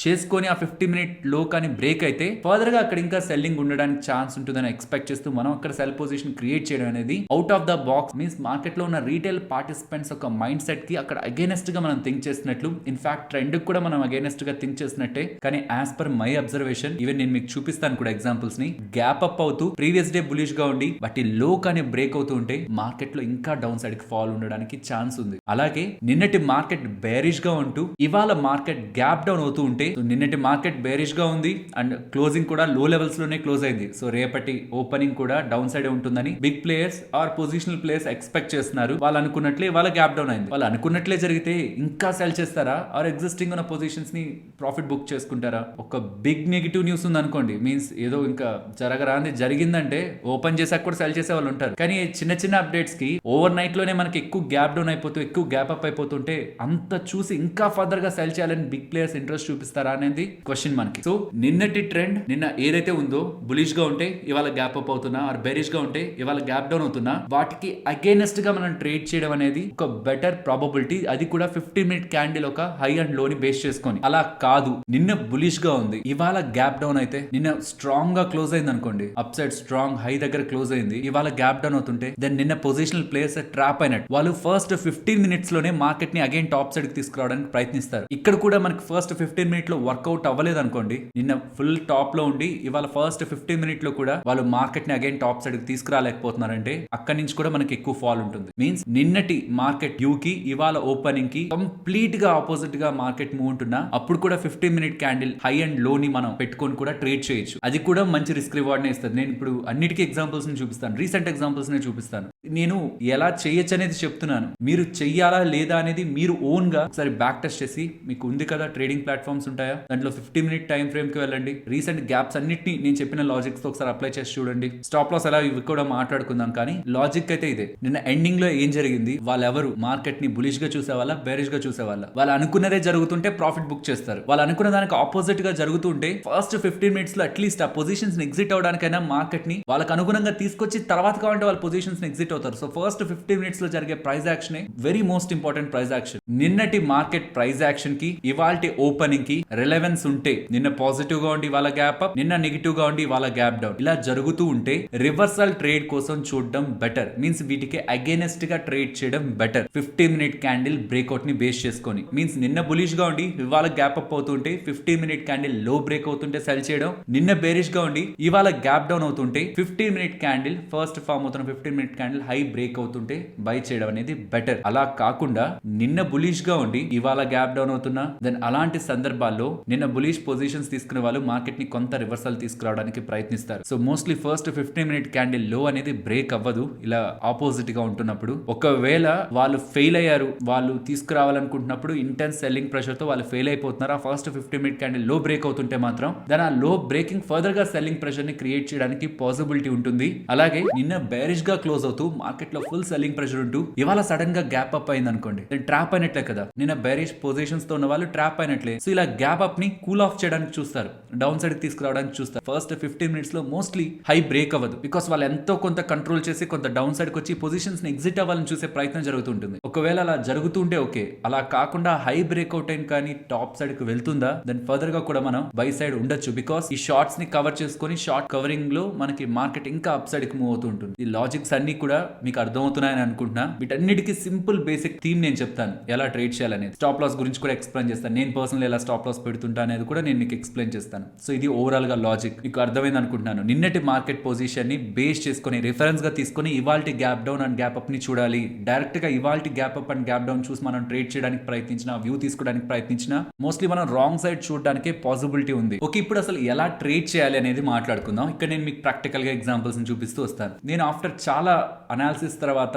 చేసుకొని ఆ 50 మినిట్ లో కానీ బ్రేక్ అయితే ఫర్దర్ గా అక్కడ ఇంకా సెల్లింగ్ ఉండడానికి ఛాన్స్ ఉంటుందని ఎక్స్పెక్ట్ చేస్తూ మనం అక్కడ సెల్ పొజిషన్ క్రియేట్ చేయడం అనేది out of the box. Means market లో ఉన్న రీటైల్ పార్టిసిపెంట్స్ ఒక మైండ్ సెట్ కి అక్కడ అగైనెస్ట్ గా మనం థింక్ చేసినట్లు, ఇన్ఫాక్ట్ ట్రెండ్ కూడా మనం అగైనెస్ట్ గా థింక్ చేసినట్టే. కానీ as per my observation, even నేను మీకు చూపిస్తాను కూడా ఎగ్జాంపుల్స్ ని, గ్యాప్ అప్ అవుతూ ప్రీవియస్ డే బులిష్ గా ఉండి బట్ లో కానీ బ్రేక్ అవుతూ ఉంటే మార్కెట్ లో ఇంకా డౌన్ సైడ్ కి ఫాల్ ఉండడానికి ఛాన్స్ ఉంది. అలాగే నిన్నటి మార్కెట్ బేరిష్ గా ఉంటూ ఇవాళ మార్కెట్ గ్యాప్ డౌన్ అవుతూ ఉంటే, నిన్నటి మార్కెట్ బేరిష్ గా ఉంది అండ్ క్లోజింగ్ కూడా లో లెవెల్స్ లోనే క్లోజ్ అయింది. సో రేపటి ఓపెనింగ్ కూడా డౌన్ సైడ్ ఉంటుందని big players or positional players expect చేస్తున్నారు. వాళ్ళు అనుకున్నట్లే ఇవాళ గ్యాప్ డౌన్ అయింది. వాళ్ళు అనుకున్నట్లే జరిగితే ఇంకా సెల్ చేస్తారా ఆర్ ఎగ్జిస్టింగ్ ఉన్న పొజిషన్స్ ని ప్రాఫిట్ బుక్ చేసుకుంటారా? ఒక బిగ్ నెగిటివ్ న్యూస్ ఉంది అనుకోండి, మీన్స్ ఏదో ఇంకా జరగరాంది జరిగిందంటే ఓపెన్ చేసాక కూడా సెల్ చేసే వాళ్ళు ఉంటారు. కానీ చిన్న చిన్న అప్డేట్స్ కి ఓవర్ నైట్ లోనే మనకి ఎక్కువ గ్యాప్ డౌన్ అయిపోతూ ఎక్కువ గ్యాప్ అప్ అయిపోతుంటే అంత చూసి ఇంకా ఫర్దర్ గా సెల్ చేయాలని బిగ్ ప్లేయర్స్ ఇంట్రెస్ట్ చూపిస్తారా అనేది క్వశ్చన్ మనకి. సో నిన్నటి ట్రెండ్ నిన్న ఏదైతే ఉందో బులిష్ గా ఉంటే ఇవాళ గ్యాప్ అప్ అవుతున్నా ఆర్ బెరిష్ గా ఉంటే ఇవాళ గ్యాప్ డౌన్ అవుతున్నా, వాటికి అగైనెస్ట్ గా మనం ట్రేడ్ చేయడం అనేది ఒక బెటర్ ప్రాబబిలిటీ. అది కూడా 15 మినిట్ క్యాండిల్ ఒక హై అండ్ లోని బేస్ చేసుకొని. అలా కాదు, నిన్న బులిష్ గా ఉంది ఇవాళ గ్యాప్ డౌన్ అయితే, నిన్న స్ట్రాంగ్ గా క్లోజ్ అయింది అనుకోండి, అప్ సైడ్ స్ట్రాంగ్ హై దగ్గర క్లోజ్ అయింది, ఇవాళ గ్యాప్ డౌన్ అవుతుంటే దెన్ నిన్న పొజిషనల్ ప్లేయర్స్ ట్రాప్ అయినట్టు. వాళ్ళు ఫస్ట్ 15 మినిట్స్ లోనే మార్కెట్ ని అగైన్ టాప్ సైడ్ కి తీసుకురావడానికి ప్రయత్నిస్తారు. ఇక్కడ కూడా మనకి ఫస్ట్ 15 మినిట్ లో వర్కౌట్ అవ్వలేదు అనుకోండి, నిన్న ఫుల్ టాప్ లో ఉండి ఇవాళ ఫస్ట్ 15 మినిట్ లో కూడా వాళ్ళు మార్కెట్ ని అగైన్ టాప్ సైడ్ కి తీసుకురాలేకపోతున్నారంటే అక్కడి నుంచి కూడా మనకి ఎక్కువ ఫాల్ ఉంటుంది. మీన్స్ నిన్నటి మార్కెట్ యూ కి ఇవాళ ఓపెనింగ్ కి కంప్లీట్ గా ఆపోజిట్ గా మార్కెట్ మూవ్ ఉంటున్నా అప్పుడు కూడా 15 మినిట్ క్యాండిల్ హై అండ్ లో ని మనం పెట్టుకొని కూడా ట్రేడ్ చేయొచ్చు. అది కూడా మంచి రిస్క్ రివార్డ్ నే ఇస్తుంది. నేను ఇప్పుడు అన్నిటికీ ఎగ్జాంపుల్స్ ని చూపిస్తాను, రీసెంట్ ఎగ్జాంపుల్స్ నే చూపిస్తాను. నేను ఎలా చేయొచ్చు అనేది చెప్తున్నాను, మీరు చెయ్యాలా లేదా అనేది మీరు ఓన్ గా ఒకసారి బ్యాక్ టెస్ట్ చేసి, మీకు ఉంది కదా ట్రేడింగ్ ప్లాట్ఫామ్స్ ఉంటాయా, దాంట్లో 50 మినిట్ టైం ఫ్రేమ్ కి వెళ్ళండి. రీసెంట్ గ్యాప్స్ అన్నిటిని నేను చెప్పిన లాజిక్స్ తో ఒకసారి అప్లై చేసి చూడండి. స్టాప్ లాస్ ఎలా ఇవి కూడా మాట్లాడుకుందాం, కానీ లాజిక్ అయితే ఇదే. నిన్న ఎండింగ్ లో ఏం జరిగింది, వాళ్ళెవరు మార్కెట్ ని బులిష్ గా చూసేవాళ్ళ బేరిష్ గా చూసేవాళ్ళ? వాళ్ళు అనుకున్నదే జరుగుతుంటే ప్రాఫిట్ బుక్ చేస్తారు. వాళ్ళు అనుకున్న దానికి ఆపోజిట్ గా జరుగుతుంటే ఫస్ట్ 15 మినిట్స్ లో అట్లీస్ట్ ఆ పొజిషన్స్ ని ఎగ్జిట్ అవడానికైనా మార్కెట్ ని వాళ్ళకి అనుగుణంగా తీసుకొచ్చి తర్వాత కావాలంటే వాళ్ళ పొజిషన్స్ ని ఎగ్జిట్ అవుతారు. సో ఫస్ట్ 15 మినిట్స్ లో జరిగే price action very most important price action. నిన్నటి మార్కెట్ ప్రైస్ యాక్షన్ కి ఇవాల్టి ఓపెనింగ్ కి రిలవెన్స్ ఉంటే, నిన్న పాజిటివ్ గా ఉండి ఇవాళ గ్యాప్ అప్, నిన్న నెగిటివ్ గా ఉండి ఇవాళ గ్యాప్ డౌన్, ఇలా జరుగుతూ ఉంటే రివర్సల్ ట్రేడ్ కోసం చూడడం బెటర్. మీన్స్ వీటికి అగైనెస్ట్ గా ట్రేడ్ చేయడం బెటర్. 15 మినిట్ క్యాండిల్ బ్రేక్అవుట్ ని బేస్ చేసుకొని, మీన్స్ నిన్న బులిష్ గా ఉండి ఇవాళ గ్యాప్ అప్ అవుతుంటే 15 మినిట్ క్యాండిల్ లో బ్రేక్ అవుతుంటే సెల్ చేయడం, నిన్న బేరిష్ గా ఉండి ఇవాళ గ్యాప్ డౌన్ అవుతుంటే 15 మినిట్ క్యాండిల్ ఫస్ట్ ఫామ్ అవుతున్న 15 మినిట్ క్యాండిల్ హై బ్రేక్ అవుతుంటే బై చేయడం అనేది బెటర్. అలా కాకుండా నిన్న బులిష్ గా ఉండి ఇవాళ గ్యాప్ డౌన్ అవుతున్నా, దెన్ అలాంటి సందర్భాల్లో నిన్న బులిష్ పొజిషన్స్ తీసుకునే వాళ్ళు మార్కెట్ ని కొంత రివర్సల్ తీసుకురావడానికి ప్రయత్నిస్తారు. So mostly first 15 minute candle లో అనేది బ్రేక్ అవ్వదు ఇలా ఆపోజిట్ గా ఉంటున్నప్పుడు. ఒకవేళ వాళ్ళు ఫెయిల్ అయ్యారు, వాళ్ళు తీసుకురావాలనుకుంటున్నప్పుడు ఇంటెన్స్ సెల్లింగ్ ప్రెషర్ తో వాళ్ళు ఫెయిల్ అయిపోతున్నారు, ఆ ఫస్ట్ 15 మినిట్ క్యాండిల్ లో బ్రేక్ అవుతుంటే మాత్రం దాని ఆ లో బ్రేకింగ్ ఫర్దర్ గా సెల్లింగ్ ప్రెషర్ ని క్రియేట్ చేయడానికి పాసిబిలిటీ ఉంటుంది. అలాగే నిన్న బేరిష్ గా క్లోజ్ అవుతూ మార్కెట్ లో ఫుల్ సెల్లింగ్ ప్రెషర్ ఉంటూ ఇవాళ సడన్ గా గ్యాప్ అప్ అయింది అనుకోండి, ట్రాప్ అయినట్లే కదా. నిన్న బేరిష్ పొజిషన్స్ తో ఉన్న వాళ్ళు ట్రాప్ అయినట్లే. సో ఇలా గ్యాప్ అప్ ని కూల్ ఆఫ్ చేయడానికి చూస్తారు, డౌన్ సైడ్ తీసుకురావడానికి చూస్తారు. ఫస్ట్ 15 మినిట్స్ లో మోస్ట్లీ హై బ్రేక్ అవ్వదు, బికాస్ వాళ్ళు ఎంతో కొంత కంట్రోల్ చేసి కొంత డౌన్ సైడ్ కి వచ్చి పొజిషన్స్ ని ఎగ్జిట్ అవ్వాలని చూసే ప్రయత్నం జరుగుతుంటుంది. ఒకవేళ అలా జరుగుతుంటే ఓకే, అలా కాకుండా హై బ్రేక్అవుట్ అయిన కానీ టాప్ సైడ్ కి వెళ్తుందా, దెన్ ఫర్దర్ గా కూడా మనం బై సైడ్ ఉండొచ్చు. బికాస్ ఈ షార్ట్స్ ని కవర్ చేసుకుని షార్ట్ కవరింగ్ లో మనకి మార్కెట్ ఇంకా అప్ సైడ్ కి మూవ్ అవుతూ ఉంటుంది. ఈ లాజిక్స్ అన్ని కూడా మీకు అర్థమవుతున్నాయని అనుకుంటున్నా. వీటన్నిటికీ సింపుల్ బేసిక్ థీమ్ నేను చెప్తాను ఎలా ట్రేడ్ చేయాలనేది. స్టాప్ లాస్ గురించి కూడా ఎక్స్ప్లెయిన్ చేస్తాను. నేను పర్సనల్ ఎలా స్టాప్ లాస్ పెడుతుంటా అనేది కూడా నేను మీకు ఎక్స్ప్లెయిన్ చేస్తాను. సో ఇది ఓవరాల్ గా లాజిక్ మీకు అర్థమైంది అనుకుంటున్నాను. నిన్నటి మార్కెట్ పొజిషన్ ని బేస్ చేసుకుని రిఫరెన్స్ గా తీసుకుని ఇవాల్టి gap down and gap up ని చూడాలి. డైరెక్ట్ గా ఇవాల్టి gap up and gap down చూసి మనం ట్రేడ్ చేయడానికి ప్రయత్నించిన, వ్యూ తీసుకోవడానికి ప్రయత్నించిన మోస్ట్లీ మనం రాంగ్ సైడ్ చూడడానికి పాసిబిలిటీ ఉంది. ఓకే, ఇప్పుడు అసలు ఎలా ట్రేడ్ చేయాలి అనేది మాట్లాడుకుందాం. ఇక్కడ నేను మీకు ప్రాక్టికల్ గా ఎగ్జాంపుల్స్ చూపిస్తూ వస్తాను. నేను ఆఫ్టర్ చాలా అనాలిసిస్ తర్వాత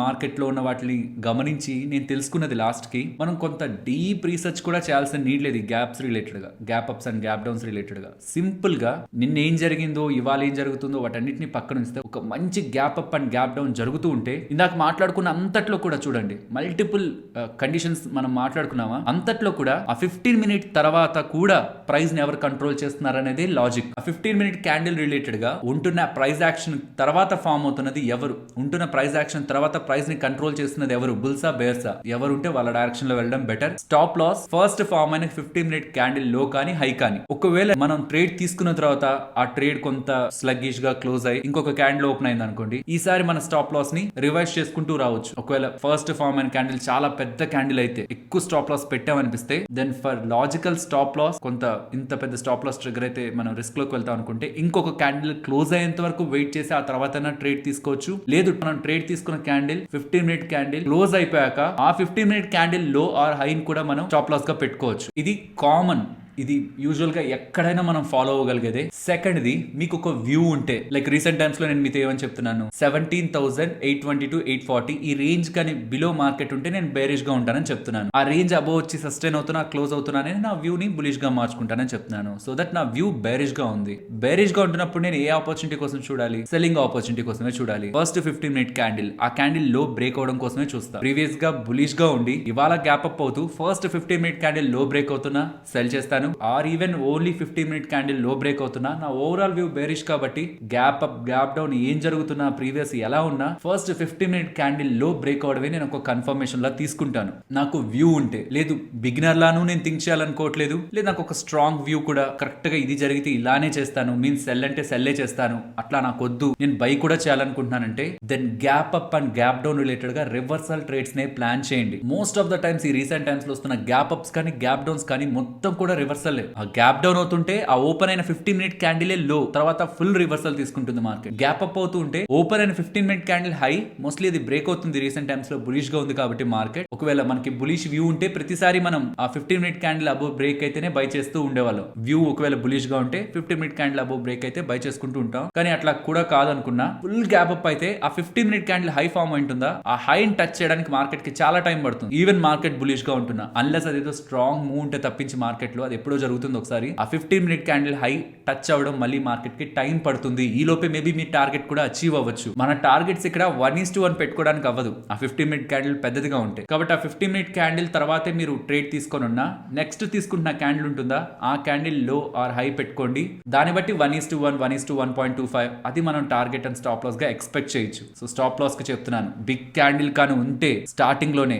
మార్కెట్ లో ఉన్న వాటిని గమనించి నేను తెలుసుకున్నది లాస్ట్ కి, మనం కొంత డీప్ రీసెర్చ్ కూడా చేయాల్సిన నీడ్ లేదు. గ్యాప్స్ రిలేటెడ్ గా, gap ups and gap downs related గా సింపుల్ గా నిన్న ఏం జరిగిందో ఇవాళ ఏం జరుగుతుందో వాటన్నిటిని పక్కన ఉంచితే ఒక మంచి gap up and gap down జరుగుతూ ఉంటే, ఇందాక మాట్లాడుకున్న అంతట్లో కూడా చూడండి మల్టిపుల్ కండిషన్స్ మనం మాట్లాడుకున్నామా, అంతట్లో కూడా ఆ 15 మినిట్ తర్వాత కూడా ప్రైస్ ని ఎవరు కంట్రోల్ చేస్తున్నారు అనేది లాజిక్. ఆ 15 మినిట్ క్యాండిల్ రిలేటెడ్ గా ఉంటున్న ప్రైస్ యాక్షన్ తర్వాత ఫామ్ అవుతున్నది ఎవరు, ఉంటున్న ప్రైస్ యాక్షన్ తర్వాత ప్రైస్ ని కంట్రోల్ చేస్తున్నది ఎవరు, బుల్సా బేర్సా, ఎవరు ఉంటే వాళ్ళ డైరెక్షన్ లో వెళ్ళడం better. Stop loss first form అయిన 15 మినిట్ క్యాండిల్ లో కానీ హై కానీ, ఒకవేళ మనం ట్రేడ్ తీసుకున్న తర్వాత ఆ ట్రేడ్ కొంత స్లగ్గిష్ గా క్లోజ్ అయ్యి ఇంకొక క్యాండిల్ ఓపెన్ అయింది అనుకోండి, ఈసారి మన స్టాప్ లాస్ ని రివైజ్ చేసుకుంటూ రావచ్చు. ఒకవేళ ఫస్ట్ ఫామ్ అయిన క్యాండిల్ చాలా పెద్ద క్యాండిల్ అయితే, ఎక్కువ స్టాప్ లాస్ పెట్టామనిపిస్తే, then for logical stop loss కొంత ఇంత పెద్ద స్టాప్ లాస్ ట్రిగర్ అయితే మనం రిస్క్ లోకి వెళ్తాం అనుకుంటే ఇంకొక క్యాండిల్ క్లోజ్ అయ్యేంత వరకు వెయిట్ చేసి ఆ తర్వాత ట్రేడ్ తీసుకోవచ్చు. లేదు మనం ట్రేడ్ తీసుకున్న క్యాండిల్ 15 మినిట్ క్యాండిల్ క్లోజ్ అయిపోయాక ఆ 15 మినిట్ క్యాండిల్ లో ఆర్ హై కూడా మనం స్టాప్ లాస్ గా పెట్టుకోవచ్చు. ఇది కామన్, ఇది యూజువల్ గా ఎక్కడైనా మనం ఫాలో అవ్వగలిగేదే. సెకండ్ ది, మీకు ఒక వ్యూ ఉంటే, లైక్ రీసెంట్ టైమ్స్ లో నేను మీతో ఏమని చెప్తున్నాను, 17,820 to 840 ఈ రేంజ్ కానీ బిలో మార్కెట్ ఉంటే నేను బేరిష్ గా ఉంటానని చెప్తున్నాను. ఆ రేంజ్ అబోవ్ వచ్చి సస్టైన్ అవుతున్నా, క్లోజ్ అవుతున్నానని నా వ్యూ ని బులిష్ గా మార్చుకుంటానని చెప్తున్నాను. సో దట్ నా వ్యూ బేరిష్ గా ఉంది. బేరిష్ గా ఉంటున్నప్పుడు నేను ఏ ఆపర్చునిటీ కోసం చూడాలి, సెల్లింగ్ ఆపర్చునిటీ కోసమే చూడాలి. ఫస్ట్ 15 మినిట్ క్యాండిల్ ఆ క్యాండిల్ లో బ్రేక్ అవడం కోసమే చూస్తాను. ప్రీవియస్ గా బులిష్ గా ఉండి ఇవాళ గ్యాప్ అప్ అవుతూ ఫస్ట్ 15 మినిట్ క్యాండిల్ లో బ్రేక్ అవుతున్నా సెల్ చేస్తాను, or even only 15 minute candle లో బ్రేక్ అవుతున్నా నా ఓవరాల్ వ్యూ బేరిష్ కాబట్టి గ్యాప్ అప్ గ్యాప్ డౌన్ ఏం జరుగుతున్నా ప్రీవియస్ ఎలా ఉన్నా ఫస్ట్ 15 మినిట్ క్యాండిల్ లో బ్రేక్ అవడమే నేను ఒక కన్ఫర్మేషన్ లా తీసుకుంటాను. నాకు వ్యూ ఉంటే, లేదు బిగినర్ లాను నేను థింక్ చేయాలనుకోవట్లేదు, లేదు నాకు ఒక స్ట్రాంగ్ వ్యూ కూడా కరెక్ట్ గా ఇది జరిగితే ఇలానే చేస్తాను, మీన్స్ సెల్ అంటే సెల్లే చేస్తాను, అట్లా నాకు వద్దు నేను బై కూడా చేయాలనుకుంటున్నానంటే, then gap up and gap down related గా రివర్సల్ ట్రేడ్స్ నే ప్లాన్ చేయండి. మోస్ట్ ఆఫ్ ద టైమ్స్ ఈ రీసెంట్ టైమ్స్ లో వస్తున్న గ్యాప్ అప్స్ కానీ గ్యాప్ డౌన్స్ కానీ మొత్తం కూడా రివర్సల్. ఆ గ్యాప్ డౌన్ అవుతుంటే ఆ ఓపెన్ అయిన 15 మినిట్ క్యాండిల్ లో తర్వాత ఫుల్ రివర్సల్ తీసుకుంటుంది మార్కెట్. గ్యాప్ అప్ అవుతూ ఉంటే ఓపెన్ అయిన 15 మినిట్ క్యాండిల్ హై మోస్ట్లీ అది బ్రేక్ అవుతుంది. రీసెంట్ టైమ్స్ లో బులిష్ గా ఉంది కాబట్టి మార్కెట్, ఒకవేళ మనకి బులిష్ వ్యూ ఉంటే ప్రతిసారి మనం ఆ 15 మినిట్ క్యాండిల్ అబోవ్ బ్రేక్ అయితేనే బై చేస్తూ ఉండేవాళ్ళం. వ్యూ ఒకవేళ బులిష్ గా ఉంటే 15 మినిట్ క్యాండిల్ అబోవ్ బ్రేక్ అయితే బై చేసుకుంటూ ఉంటాం. కానీ అట్లా కూడా కాదనుకున్నా, ఫుల్ గ్యాప్ అప్ అయితే ఆ 15 మినిట్ క్యాండిల్ హై ఫామ్ ఉంటుందా, ఆ హై టచ్ చేయడానికి మార్కెట్ కి చాలా టైం పడుతుంది. ఈవెన్ మార్కెట్ బులిష్ గా ఉంటున్నా, అన్లెస్ అదేదో స్ట్రాంగ్ మూవ్ ఉంటే తప్పించి మార్కెట్ లో అది ఎప్పుడో జరుగుతుంది. ఒకసారి ఆ 15 మినిట్ క్యాండిల్ హై టచ్ అవ్వడం మళ్ళీ మార్కెట్ కి టైం పడుతుంది. ఈ లోపే మేబీ మీ టార్గెట్ కూడా అచీవ్ అవ్వచ్చు. మన టార్గెట్స్ ఇక్కడ 1:1 పెట్టుకోవడానికి అవ్వదు ఆ 15 మినిట్ క్యాండిల్ పెద్దదిగా ఉంటే. కాబట్టి ఆ 15 మినిట్ క్యాండిల్ తర్వాతే మీరు ట్రేడ్ తీసుకొని ఉన్నా, నెక్స్ట్ తీసుకుంటున్న క్యాండిల్ ఉంటుందా ఆ క్యాండిల్ లో ఆర్ హై పెట్టుకోండి. దాన్ని బట్టి 1:1, 1:1.25 అది మనం టార్గెట్ అండ్ స్టాప్ లాస్ గా ఎక్స్పెక్ట్ చేయొచ్చు. సో స్టాప్ లాస్ కి చెప్తున్నాను, బిగ్ క్యాండిల్ కానీ ఉంటే స్టార్టింగ్ లోనే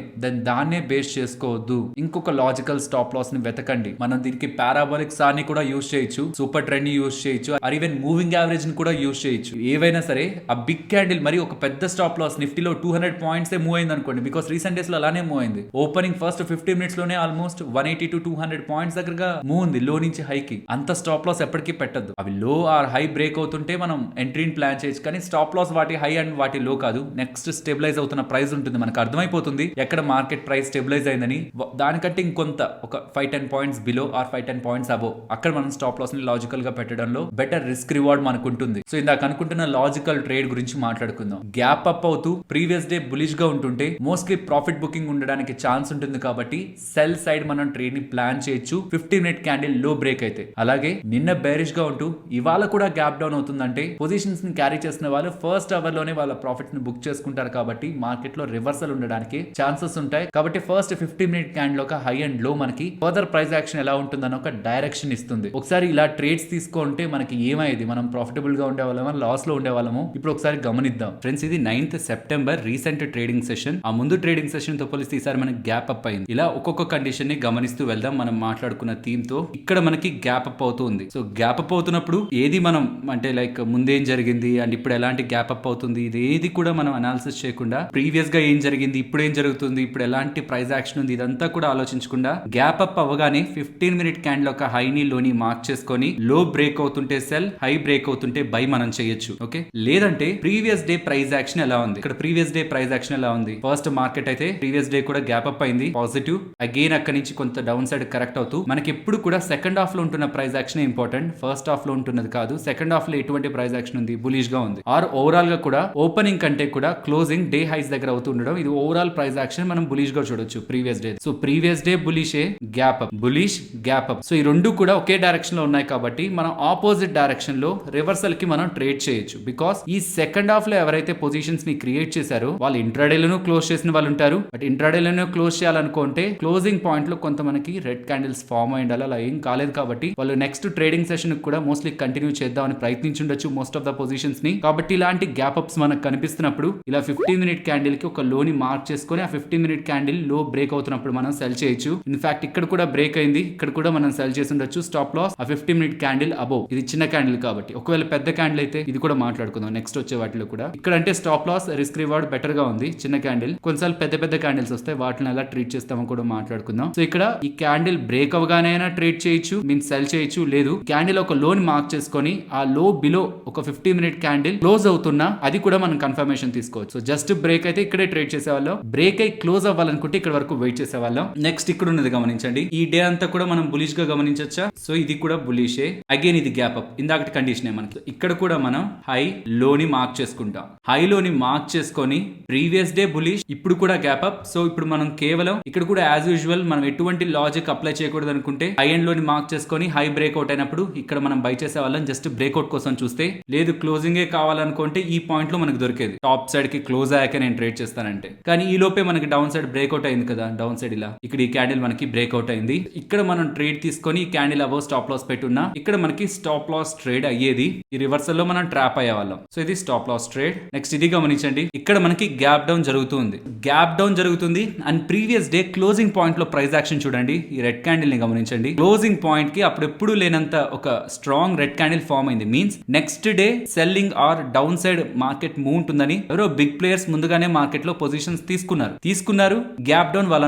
దాన్నే బేస్ చేసుకోవద్దు. ఇంకొక లాజికల్ స్టాప్ లాస్ ని వెతకండి. మనది దీనికి పారాబోలిక్ సార్ ని కూడా యూస్ చేయొచ్చు, సూపర్ ట్రెండ్ ని యూస్ చేయొచ్చు, ఆర్ ఈవెన్ మూవింగ్ యావరేజ్ ని కూడా యూస్ చేయొచ్చు. ఏవైనా సరే ఆ బిగ్ క్యాండిల్ మరి ఒక పెద్ద స్టాప్ లాస్ నిఫ్టీలో 200 పాయింట్స్ మూవ్ అయింది అనుకోండి, బికాస్ రీసెంట్ డేస్ లో అలానే మూవ్ అయింది. ఓపెనింగ్ ఫస్ట్ 50 మినిట్స్ లోనే ఆల్మోస్ట్ 180 to 200 పాయింట్స్ దగ్గరగా మూవ్ ఉంది లో నుంచి హైకి. అంత స్టాప్ లాస్ ఎప్పటికీ పెట్టద్దు. అవి లో ఆర్ హై బ్రేక్ అవుతుంటే మనం ఎంట్రీని ప్లాన్ చేయొచ్చు, కానీ స్టాప్ లాస్ వాటి హై అండ్ వాటి లో కాదు. నెక్స్ట్ స్టెబిలైజ్ అవుతున్న ప్రైస్ ఉంటుంది, మనకు అర్థమైపోతుంది ఎక్కడ మార్కెట్ ప్రైస్ స్టెబిలైజ్ అయిందని. దానికంటే ఇంకొంత ఒక 5-10 పాయింట్స్ బిలో ఆర్ 5-10 పాయింట్స్ అబో అక్కడ మనం స్టాప్ లాస్ ని లాజికల్ గా పెట్టడంలో బెటర్ రిస్క్ రివార్డ్ మనకు ఉంటుంది. సో ఇందాక అనుకుంటున్న లాజికల్ ట్రేడ్ గురించి మాట్లాడుకుందాం. గ్యాప్ అప్ అవుతూ ప్రీవియస్ డే బులిష్ గా ఉంటుంటే మోస్ట్లీ ప్రాఫిట్ బుకింగ్ ఉండడానికి ఛాన్స్ ఉంటుంది, కాబట్టి సెల్ సైడ్ మనం ట్రేడ్ ని ప్లాన్ చేయొచ్చు 15 మినిట్ క్యాండిల్ లో బ్రేక్ అయితే. అలాగే నిన్న బేరిష్ గా ఉంటూ ఇవాళ కూడా గ్యాప్ డౌన్ అవుతుందంటే పొజిషన్స్ ని క్యారీ చేసిన వాళ్ళు ఫస్ట్ అవర్ లోనే వాళ్ళ ప్రాఫిట్ ని బుక్ చేసుకుంటారు, కాబట్టి మార్కెట్ లో రివర్సల్ ఉండడానికి ఛాన్సెస్ ఉంటాయి. కాబట్టి ఫస్ట్ 15 మినిట్ క్యాండిల్ ఒక హై అండ్ లో మనకి ఫర్దర్ ప్రైస్ యాక్షన్ ఎలా ఉంటుందని ఒక డైరెక్షన్ ఇస్తుంది. ఒకసారి ఇలా ట్రేడ్స్ తీసుకుంటే మనకి ఏమైంది, మనం ప్రాఫిటబుల్ గా ఉండే వాళ్ళమో లాస్ లో ఉండే వాళ్ళము ఇప్పుడు ఒకసారి గమనిద్దాం. ఫ్రెండ్స్, ఇది 9th September recent trading session. ఆ ముందు ట్రేడింగ్ సెషన్ తో పోలిస్తే ఈసారి మనకి గ్యాప్ అప్ అయింది. ఇలా ఒక్కొక్క కండిషన్ ని గమనిస్తూ వెళ్దాం. మనం మాట్లాడుకున్న థీమ్ తో ఇక్కడ మనకి గ్యాప్ అప్ అవుతుంది. సో గ్యాప్ అప్ అవుతున్నప్పుడు ఏది మనం అంటే లైక్ ముందేం జరిగింది అండ్ ఇప్పుడు ఎలాంటి గ్యాప్ అప్ అవుతుంది, ఇది ఏది కూడా మనం అనాలిసిస్ చేయకుండా ప్రీవియస్ గా ఏం జరిగింది, ఇప్పుడు ఏం జరుగుతుంది, ఇప్పుడు ఎలాంటి ప్రైస్ యాక్షన్ ఉంది, ఇదంతా కూడా ఆలోచించకుండా గ్యాప్ అప్ అవ్వగానే 15 మినిట్ క్యాండిల్ ఒక హైని లోని మార్క్ చేసుకొని లో బ్రేక్ అవుతుంటే సెల్, హై బ్రేక్ అవుతుంటే బై మనం చేయొచ్చు. ఓకే, లేదంటే ప్రీవియస్ డే ప్రైస్ యాక్షన్ ఎలా ఉంది, ఇక్కడ ప్రీవియస్ డే ప్రైస్ యాక్షన్ ఎలా ఉంది. ఫస్ట్ మార్కెట్ అయితే ప్రీవియస్ డే కూడా గ్యాప్ అప్ అయింది పాజిటివ్, అగైన్ అక్కడి నుంచి కొంత డౌన్ సైడ్ కరెక్ట్ అవుతూ మనకి ఎప్పుడు కూడా సెకండ్ హాఫ్ లో ఉంటున్న price action important, first half లో ఉంటున్నది కాదు. సెకండ్ హాఫ్ లో ఎటువంటి ప్రైస్ యాక్షన్ ఉంది, బులిష్ గా ఉంది, ఆర్ ఓవరాల్ గా కూడా ఓపెనింగ్ కంటే కూడా క్లోజింగ్ డే హైస్ దగ్గర అవుతూ ఉండడం, ఇది ఓవరాల్ ప్రైస్ యాక్షన్ మనం బులిష్ గా చూడొచ్చు previous day. So previous day బులిషే, gap up, bullish, gap up. So ఈ రెండు కూడా ఒకే డైరెక్షన్ లో ఉన్నాయి కాబట్టి మనం ఆపోజిట్ డైరెక్షన్ లో రివర్సల్ కి మనం ట్రేడ్ చేయొచ్చు. బికాస్ ఈ సెకండ్ హాఫ్ లో ఎవరైతే పొజిషన్స్ ని క్రియేట్ చేశారో వాళ్ళు ఇంట్రాడేలోనూ క్లోజ్ చేసిన వాళ్ళు ఉంటారు. బట్ ఇంట్రాడేలోనూ క్లోజ్ చేయాలనుకుంటే క్లోజింగ్ పాయింట్ లో కొంత మనకి రెడ్ క్యాండిల్స్ ఫామ్ అయి ఉండాలి. అలా ఏం కాలేదు కాబట్టి వాళ్ళు నెక్స్ట్ ట్రేడింగ్ సెషన్ కూడా మోస్ట్లీ కంటిన్యూ చేద్దామని ప్రయత్నించుండొచ్చు మోస్ట్ ఆఫ్ ద పొజిషన్స్ ని. కాబట్టి ఇలాంటి గ్యాప్ అప్స్ మనకు కనిపిస్తున్నప్పుడు ఇలా 15 మినిట్ క్యాండిల్ కి ఒక లోని మార్క్ చేసుకొని ఆ 15 మినిట్ క్యాండిల్ లో బ్రేక్ అవుతున్నప్పుడు మనం సెల్ చేయొచ్చు. ఇన్ఫాక్ట్ ఇక్కడ కూడా బ్రేక్ అయింది, ఇక్కడ కూడా మనం సెల్ చేసి ఉండొచ్చు. స్టాప్ లాస్ ఆ 15 మినిట్ క్యాండిల్ అబోవ్. ఇది చిన్న క్యాండిల్ కాబట్టి, ఒకవేళ పెద్ద క్యాండిల్ అయితే ఇది కూడా మాట్లాడుకుందాం నెక్స్ట్ వచ్చే వాటిలో కూడా. ఇక్కడ అంటే stop loss risk reward better గా ఉంది. చిన్న క్యాండిల్, కొన్నిసార్లు పెద్ద పెద్ద క్యాండిల్స్ వస్తాయి, వాటిని ఎలా ట్రీట్ చేస్తామో కూడా మాట్లాడుకుందాం. సో ఇక్కడ ఈ క్యాండిల్ బ్రేక్ అవగానే ట్రేడ్ చేయొచ్చు, మీన్స్ సెల్ చేయొచ్చు. లేదు క్యాండిల్ ఒక లోన్ మార్క్ చేసుకొని ఆ లో బిలో ఒక 15 మినిట్ క్యాండిల్ క్లోజ్ అవుతున్నా అది కూడా మనం కన్ఫర్మేషన్ తీసుకోవచ్చు. సో జస్ట్ బ్రేక్ అయితే ఇక్కడే ట్రేడ్ చేసేవాళ్ళం, బ్రేక్ అయి క్లోజ్ అవ్వాలనుకుంటే ఇక్కడ వరకు వెయిట్ చేసేవాళ్ళం. నెక్స్ట్ ఇక్కడ ఉన్నది గమనించండి, ఈ డే అంతా కూడా మనం బులిష్ గా గమనించొచ్చా. సో ఇది కూడా బులిషే, అగైన్ ఇది గ్యాప్ అప్. ఇందాకటి కండిషన్ మనకి ఇక్కడ కూడా మనం హై లోని మార్క్ చేసుకుంటాం. హై లోని మార్క్ చేసుకొని ప్రీవియస్ డే బులిష్, ఇప్పుడు కూడా గ్యాప్ అప్. సో ఇప్పుడు మనం కేవలం ఇక్కడ కూడా యాజ్ యూజువల్ మనం ఎటువంటి లాజిక్ అప్లై చేయకూడదు అనుకుంటే హై ఎండ్ లోని మార్క్ చేసుకొని హై బ్రేక్అవుట్ అయినప్పుడు ఇక్కడ మనం బై చేసే వాళ్ళం జస్ట్ బ్రేక్అవుట్ కోసం చూస్తే. లేదు క్లోజింగే కావాలనుకుంటే ఈ పాయింట్ లో మనకు దొరికేది టాప్ సైడ్ కి క్లోజ్ అయ్యాక నేను ట్రేడ్ చేస్తానంటే. కానీ ఈ లోపే మనకి డౌన్ సైడ్ బ్రేక్అవుట్ అయింది కదా, డౌన్ సైడ్ ఇలా ఇక్కడ ఈ క్యాండిల్ మనకి బ్రేక్అవుట్ అయింది. ఇక్కడ మనం ట్రేడ్ తీసుకొని ఈ క్యాండిల్ అబౌవ్ స్టాప్ లాస్ పెట్టున్నా ఇక్కడ మనకి స్టాప్ లాస్ ట్రేడ్ అయ్యేది. ఈ రివర్సల్ లో మనం ట్రాప్ అయ్యే వాళ్ళం. సో ఇది స్టాప్ లాస్ ట్రేడ్. నెక్స్ట్ ఇది గమనించండి, ఇక్కడ మనకి గ్యాప్ డౌన్ జరుగుతుంది, గ్యాప్ డౌన్ జరుగుతుంది and previous day closing point లో ప్రైస్ యాక్షన్ చూడండి. ఈ రెడ్ క్యాండిల్ ని గమనించండి, క్లోజింగ్ పాయింట్ కి అప్పుడు ఎప్పుడు లేనంత ఒక స్ట్రాంగ్ రెడ్ క్యాండిల్ ఫామ్ అయింది. Means next day selling or downside market move ఉంటుందని ఎవరో బిగ్ ప్లేయర్స్ ముందుగానే మార్కెట్ లో పొజిషన్స్ తీసుకున్నారు. గ్యాప్ డౌన్ వాళ్ళు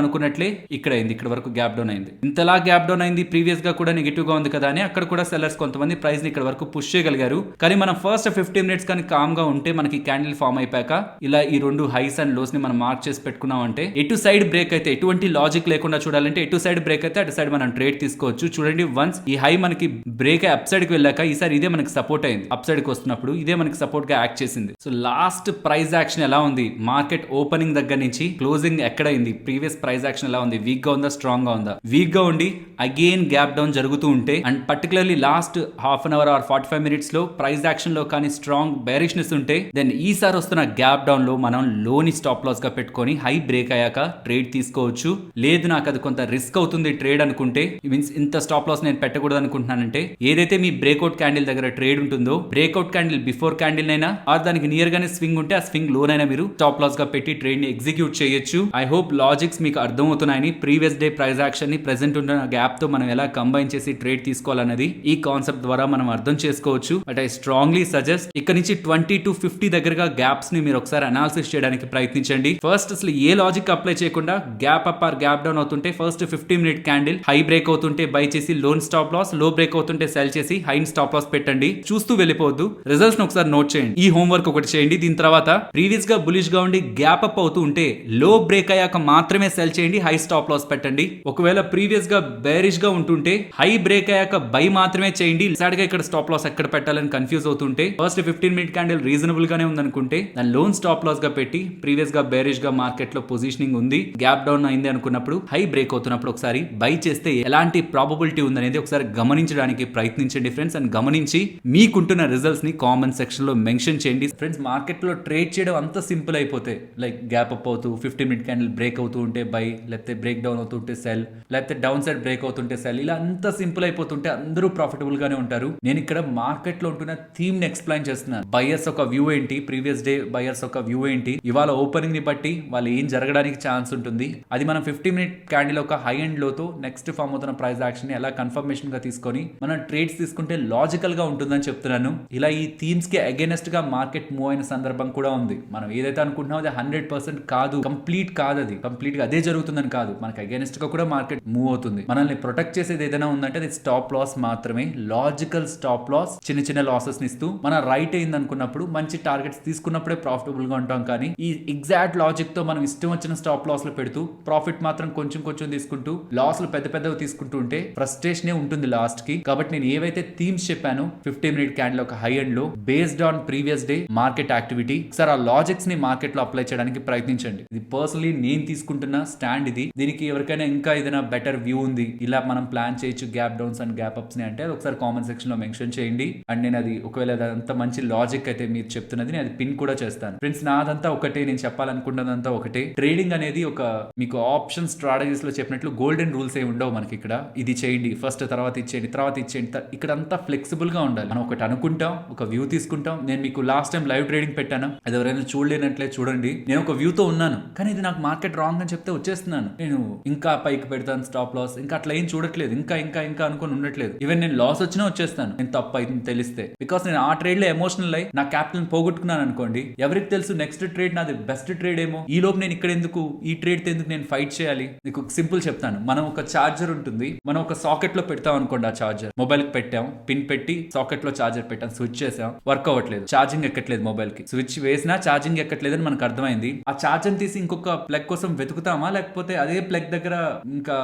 అనుకున్నట్లే ఇక్కడ అయింది, ఇక్కడ వరకు గ్యాప్ డౌన్ అయింది. ఇంతలా గ్యాప్ డౌన్ అయింది, ప్రీవియస్ గా కూడా నెగిటివ్ గా ఉంది కదా అని అక్కడ కూడా సెల్లర్స్ కొంతమంది ప్రైస్ ని ఇక్కడ వరకు పుష్ చేయగలిగారు. కానీ మనం ఫస్ట్ 15 మినిట్స్ కానీ కామ్ గా ఉంటే మనకి క్యాండిల్ ఫామ్ అయిపోయాక ఇలా ఈ రెండు హైస్ అండ్ లోస్ ని మనం మార్క్ చేసి పెట్టుకున్నాం అంటే ఎటు సైడ్ బ్రేక్ అయితే ఎటువంటి లాజిక్ లేకుండా చూడాలంటే ఎటు సైడ్ బ్రేక్ అయితే అటు సైడ్ మనం ట్రేడ్ తీసుకోవచ్చు. చూడండి వన్స్ ఈ హై మనకి బ్రేక్ అప్ సైడ్ కి వెళ్ళాక ఈసారి ఇదే మనకి సపోర్ట్ అయింది, అప్ సైడ్ కి వస్తున్నప్పుడు ఇదే మనకి సపోర్ట్ గా యాక్ట్ చేసింది. సో లాస్ట్ ప్రైస్ యాక్షన్ ఎలా ఉంది, మార్కెట్ ఓపెనింగ్ దగ్గర నుంచి క్లోజింగ్ ఎక్కడ అయింది, ప్రీవియస్ ప్రైస్ యాక్షన్ ఎలా ఉంది, వీక్ గా ఉందా స్ట్రాంగ్ గా ఉందా. వీక్ గా ఉండి అగైన్ గ్యాప్ డౌన్ జరుగుతూ ఉంటే and particularly last half an hour or 45 minutes లో ప్రైస్ యాక్షన్ లో కానీ స్ట్రాంగ్ బేరిష్నెస్ ఉంటే దెన్ ఈసారి వస్తున్న గ్యాప్ డౌన్ లో మనం లోని స్టాప్ లాస్ గా పెట్టుకొని హై బ్రేక్ అయ్యాక ట్రేడ్ తీసుకోవచ్చు. లేదు నాకు అది కొంత రిస్క్ అవుతుంది ట్రేడ్ అనుకుంటే, మీన్స్ ఇంత స్టాప్ లాస్ నేను పెట్టకూడదు అనుకుంటున్నానంటే ఏదైతే మీ బ్రేక్అవుట్ క్యాండిల్ దగ్గర ట్రేడ్ ఉంటుందో బ్రేక్అవుట్ క్యాండిల్ బిఫోర్ క్యాండిల్ అయినా ఆర్ దానికి నియర్ గానే స్వింగ్ ఉంటే ఆ స్వింగ్ లోనైనా మీరు స్టాప్ లాస్ గా పెట్టి ట్రేడ్ ని ఎగ్జిక్యూట్ చేయొచ్చు. ఐ హోప్ లాజిక్స్ మీకు అర్థమవుతున్నాయని, ప్రీవియస్ డే ప్రైస్ యాక్షన్ ని ప్రెసెంట్ ఉన్న గ్యాప్ గ్యాప్ తో మనం ఎలా కంబైన్ చేసి ట్రేడ్ తీసుకోవాలన్నది ఈ కాన్సెప్ట్ ద్వారా మనం అర్థం చేసుకోవచ్చు. బట్ ఐ స్ట్రాంగ్లీ సజెస్ట్ ఇక్కడ నుంచి 20 to 50 దగ్గరగా గ్యాప్స్ ని మీరు ఒకసారి అనాలిసిస్ చేయడానికి ప్రయత్నించండి. ఫస్ట్ అసలు ఏ లాజిక్ అప్లై చేయకుండా gap up or gap down అవుతుంటే first 50 minute candle high break అవుతుంటే బై చేసి low stop loss, low break అవుతుంటే సెల్ చేసి హై స్టాప్ లాస్ పెట్టండి. చూస్తూ వెళ్ళిపోవద్దు. రిజల్ట్స్ ని ఒకసారి నోట్ చేయండి. ఈ హోంవర్క్ ఒకటి చేయండి. దీని తర్వాత ప్రీవియస్ గా బులిష్ గా ఉండి గ్యాప్ అప్ అవుతూ ఉంటే లో బ్రేక్ అయ్యాక మాత్రమే సెల్ చేయండి, హై స్టాప్ లాస్ పెట్టండి. ఒకవేళ ప్రీవియస్ గా బేరిష్ గా ఉంటుంటే హై బ్రేక్ అయ్యాక బై మాత్రమే చేయండి. సాడ్ గా ఇక్కడ స్టాప్ లాస్ ఎక్కడ పెట్టాలని కన్ఫ్యూజ్ అవుతుంటే ఫస్ట్ 15 మినిట్ క్యాండిల్ రీజనబుల్ గానే ఉందనుకుంటే దాని లోన్ స్టాప్ లాస్ గా పెట్టి ప్రీవియస్ గా బేరిష్ గా మార్కెట్ లో పొజిషనింగ్ ఉంది, గ్యాప్ డౌన్ అయింది అనుకున్నప్పుడు హై బ్రేక్ అవుతున్నప్పుడు ఒకసారి బై చేస్తే ఎలాంటి ప్రాబబిలిటీ ఉందనేది ఒకసారి గమనించడానికి ప్రయత్నించండి ఫ్రెండ్స్. అండ్ గమనించి మీకుంటున్న రిజల్ట్స్ ని కామెంట్ సెక్షన్ లో మెన్షన్ చేయండి ఫ్రెండ్స్. మార్కెట్ లో ట్రేడ్ చేయడం అంత సింపుల్ అయిపోతే లైక్ గ్యాప్ అప్ అవుతూ 15 మినిట్ క్యాండిల్ బ్రేక్ అవుతూ ఉంటే బై, లేకపోతే బ్రేక్ డౌన్ అవుతుంటే సెల్, లేకపోతే డౌన్ సైడ్ బ్రేక్ అవుతుంటే సెల్, ఇలా అంత సింపుల్ అయిపోతుంటే అందరూ ప్రాఫిటబుల్ గానే ఉంటారు. నేను ఇక్కడ మార్కెట్ లో ఉంటున్న థీమ్ ని ఎక్స్ప్లెయిన్ చేస్తున్నాను. బయర్స్ ఒక వ్యూ ఏంటి, ప్రీవియస్ డే బయర్స్ ఒక వ్యూ ఏంటి, ఇవాళ ఓపెనింగ్ ని బట్టి వాళ్ళు ఏం జరగడానికి ఛాన్స్ ఉంటుంది, అది మనం 50 మినిట్ క్యాండిల్ ఒక హై అండ్ లోతో నెక్స్ట్ ఫామ్ అవుతున్న ప్రైస్ యాక్షన్ ని ఎలా కన్ఫర్మేషన్ గా తీసుకొని మనం ట్రేడ్స్ తీసుకుంటే లాజికల్ గా ఉంటుందని చెప్తున్నాను. ఇలా ఈ థీమ్స్ కి అగైనెస్ట్ గా మార్కెట్ మూవ్ అయిన సందర్భం కూడా ఉంది. మనం ఏదైతే అనుకుంటున్నామో అది 100% కాదు, కంప్లీట్ కాదు, అది కంప్లీట్ గా అదే జరుగుతుందని కాదు. మనకి అగైనెస్ట్ గా కూడా మార్కెట్ మూవ్ అవుతుంది. మనల్ని ప్రొటెక్ట్ చేసేది ఏదైనా ఉందంటే అది స్టాప్ లాస్ మాత్రమే. లాజికల్ స్టాప్ లాస్, చిన్న చిన్న లాసెస్ ఇస్తూ మన రైట్ అయింది అనుకున్నప్పుడు మంచి టార్గెట్స్ తీసుకున్నప్పుడే ప్రాఫిటబుల్ గా ఉంటాం. కానీ ఈ ఎగ్జాక్ట్ లాజిక్ తో మనం ఇష్టం వచ్చిన స్టాప్ లాస్ లో పెడుతూ ప్రాఫిట్ మాత్రం కొంచెం కొంచెం తీసుకుంటూ లాస్లు పెద్ద పెద్దవి తీసుకుంటూ ఉంటే ఫ్రస్ట్రేషనే ఉంటుంది లాస్ట్ కి. కాబట్టి నేను ఏవైతే థీమ్స్ చెప్పాను 15 మినిట్ క్యాండిల్ ఒక హై అండ్ లో based on previous day market activity, sir ఆ లాజిక్స్ ని మార్కెట్ లో అప్లై చేయడానికి ప్రయత్నించండి. ఇది పర్సనలీ నేను తీసుకుంటున్న స్టాండ్ ఇది. దీనికి ఎవరికైనా ఇంకా ఏదైనా బెటర్ వ్యూ ఉంది, ఇలా మనం ప్లాన్ చేయొచ్చు gap downs and gap apps ని అంటే అది ఒకసారి కామెంట్ సెక్షన్ లో మెన్షన్ చేయండి. అండ్ నేను అది ఒకవేళ అదంతా మంచి లాజిక్ అయితే మీరు చెప్తున్నది నేను అది పిన్ కూడా చేస్తాను ఫ్రెండ్స్. నాదంతా ఒకటే, నేను చెప్పాలనుకుంటున్నదంతా ఒకటే. ట్రేడింగ్ అనేది ఒక మీకు ఆప్షన్ స్ట్రాటజీస్ లో చెప్పినట్లు గోల్డెన్ రూల్స్ ఏ ఉండవు మనకి. ఇక్కడ ఇది చేయండి ఫస్ట్, తర్వాత ఇచ్చేయండి, తర్వాత ఇచ్చేయండి. ఇక్కడ అంతా ఫ్లెక్సిబుల్ గా ఉండాలి. మనం ఒకటి అనుకుంటాం, ఒక వ్యూ తీసుకుంటాం. నేను మీకు లాస్ట్ టైం లైవ్ ట్రేడింగ్ పెట్టాను, అది ఎవరైనా చూడలేనట్లే చూడండి. నేను ఒక వ్యూ తో ఉన్నాను కానీ ఇది నాకు మార్కెట్ రాంగ్ అని చెప్తే వచ్చేస్తున్నాను. నేను ఇంకా పైకి పెడతాను స్టాప్ లాస్, ఇంకా అట్లా ఏం చూడట్లేదు, ఇంకా ఇంకా ఇంకా అనుకుని ఉండట్లేదు. ఈవెన్ నేను లాస్ వచ్చినా వచ్చేస్తాను నేను తప్పు అయితే తెలిస్తే. బికాస్ నేను ఆ ట్రేడ్ లో ఎమోషనల్ అయి నా క్యాపిటల్ పోగొట్టుకున్నాను అనుకోండి, ఎవరికి తెలుసు నెక్స్ట్ ట్రేడ్ నాది బెస్ట్ ట్రేడ్ ఏమో. ఈ లోపు నేను ఇక్కడ ఎందుకు, ఈ ట్రేడ్ ఎందుకు నేను ఫైట్ చేయాలి. నీకు సింపుల్ చెప్తాను. మనం ఒక చార్జర్ ఉంటుంది, మనం ఒక సాకెట్ లో పెడతాం అనుకోండి. ఆ చార్జర్ మొబైల్ కి పెట్టాం, పిన్ పెట్టి సాకెట్ లో చార్జర్ పెట్టాం, స్విచ్ చేసాం, వర్క్ అవ్వట్లేదు, ఛార్జింగ్ ఎక్కట్లేదు మొబైల్ కి. స్విచ్ వేసినా ఛార్జింగ్ ఎక్కట్లేదు అని మనకు అర్థమైంది. ఆ చార్జర్ తీసి ఇంకొక ప్లగ్ కోసం వెతుకుతామా, లేకపోతే అదే ప్లగ్ దగ్గర ఇంకా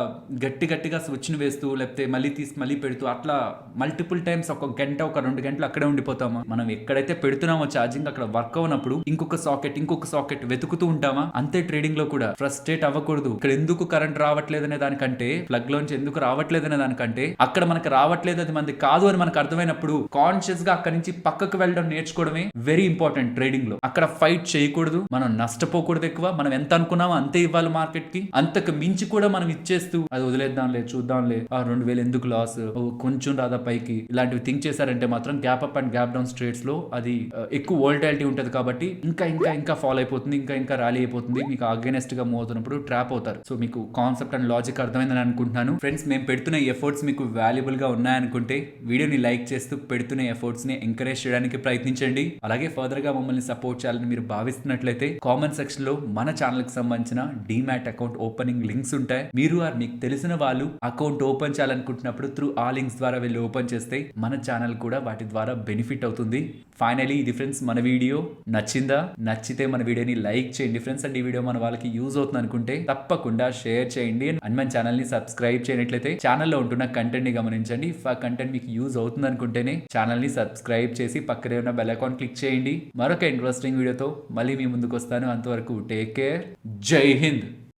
గట్టిగా స్విచ్ ని వేస్తూ, లేకపోతే మళ్ళీ తీసి మళ్ళీ పెడుతూ అట్లా మల్టిపుల్ టైమ్స్ ఒక గంట ఒక 2 గంటలు అక్కడే ఉండిపోతామా? మనం ఎక్కడైతే పెడుతున్నామో ఛార్జింగ్ అక్కడ వర్క్ అవునప్పుడు ఇంకొక సాకెట్ వెతుకుతూ ఉంటామా? అంతే ట్రేడింగ్ లో కూడా. ఫ్రస్ట్రేట్ అవ్వకూడదు. ఇక్కడ ఎందుకు కరెంట్ రావట్లేదనే దానికంటే, ప్లగ్ లోంచి ఎందుకు రావట్లేదనే దానికంటే, అక్కడ మనకు రావట్లేదు అది మనది కాదు అని మనకు అర్థమైనప్పుడు కాన్షియస్ గా అక్కడి నుంచి పక్కకు వెళ్ళడం నేర్చుకోవడమే వెరీ ఇంపార్టెంట్ ట్రేడింగ్ లో. అక్కడ ఫైట్ చేయకూడదు, మనం నష్టపోకూడదు ఎక్కువ. మనం ఎంత అనుకున్నామో అంతే ఇవ్వాలి మార్కెట్ కి. అంతకు మించి కూడా మనం ఇచ్చేస్తూ అది వదిలేద్దాంలే, చూద్దాంలే, 2000 ఎందుకు లాస్, కొంచెం రాదా పైకి, ఇలాంటివి థింక్ చేశారంటే మాత్రం gap up and gap down trades లో అది ఎక్కువ వోల్టాలిటీ ఉంటుంది. కాబట్టి ఇంకా ఇంకా ఇంకా ఫాలో అయిపోతుంది, ఇంకా ఇంకా ర్యాలీ అయిపోతుంది. మీకు అగైనెస్ట్ గా మూవ్ అవుతున్నప్పుడు ట్రాప్ అవుతారు. సో మీకు కాన్సెప్ట్ అండ్ లాజిక్ అర్థమైందని అనుకుంటున్నాను ఫ్రెండ్స్. మేము పెడుతున్న ఎఫర్ట్స్ మీకు వాల్యుబుల్ గా ఉన్నాయనుకుంటే వీడియోని లైక్ చేస్తూ పెడుతున్న ఎఫర్ట్స్ ని ఎంకరేజ్ చేయడానికి ప్రయత్నించండి. అలాగే ఫర్దర్ గా మమ్మల్ని సపోర్ట్ చేయాలని మీరు భావిస్తున్నట్లయితే కామెంట్ సెక్షన్ లో మన ఛానల్ కి సంబంధించిన డీమ్యాట్ అకౌంట్ ఓపెనింగ్ లింక్స్ ఉంటాయి. మీరు మీకు తెలిసిన వాళ్ళు అకౌంట్ ఓపెన్ చేయాలనుకుంటున్నప్పుడు త్రూ ఆ లింక్స్ ద్వారా వెళ్ళి ఓపెన్ చేస్తే మన ఛానల్ కూడా వాటి ద్వారా బెనిఫిట్ అవుతుంది. ఫైనలీ ఇది ఫ్రెండ్స్ మన వీడియో నచ్చిందా? నచ్చితే మన వీడియోని లైక్ చేయండి ఫ్రెండ్స్. అండ్ ఈ వీడియో మన వాళ్ళకి యూజ్ అవుతుంది అనుకుంటే తప్పకుండా షేర్ చేయండి. అండ్ మన ఛానల్ ని సబ్స్క్రైబ్ చేయనట్లయితే ఛానల్లో ఉంటున్న కంటెంట్ ని గమనించండి. ఇఫ్ ఆ కంటెంట్ మీకు యూజ్ అవుతుంది అనుకుంటేనే ఛానల్ ని సబ్స్క్రైబ్ చేసి పక్కనే ఉన్న బెల్ ఐకాన్ క్లిక్ చేయండి. మరొక ఇంట్రెస్టింగ్ వీడియోతో మళ్ళీ మీ ముందుకు వస్తాను. అంతవరకు టేక్ కేర్. జై హింద్.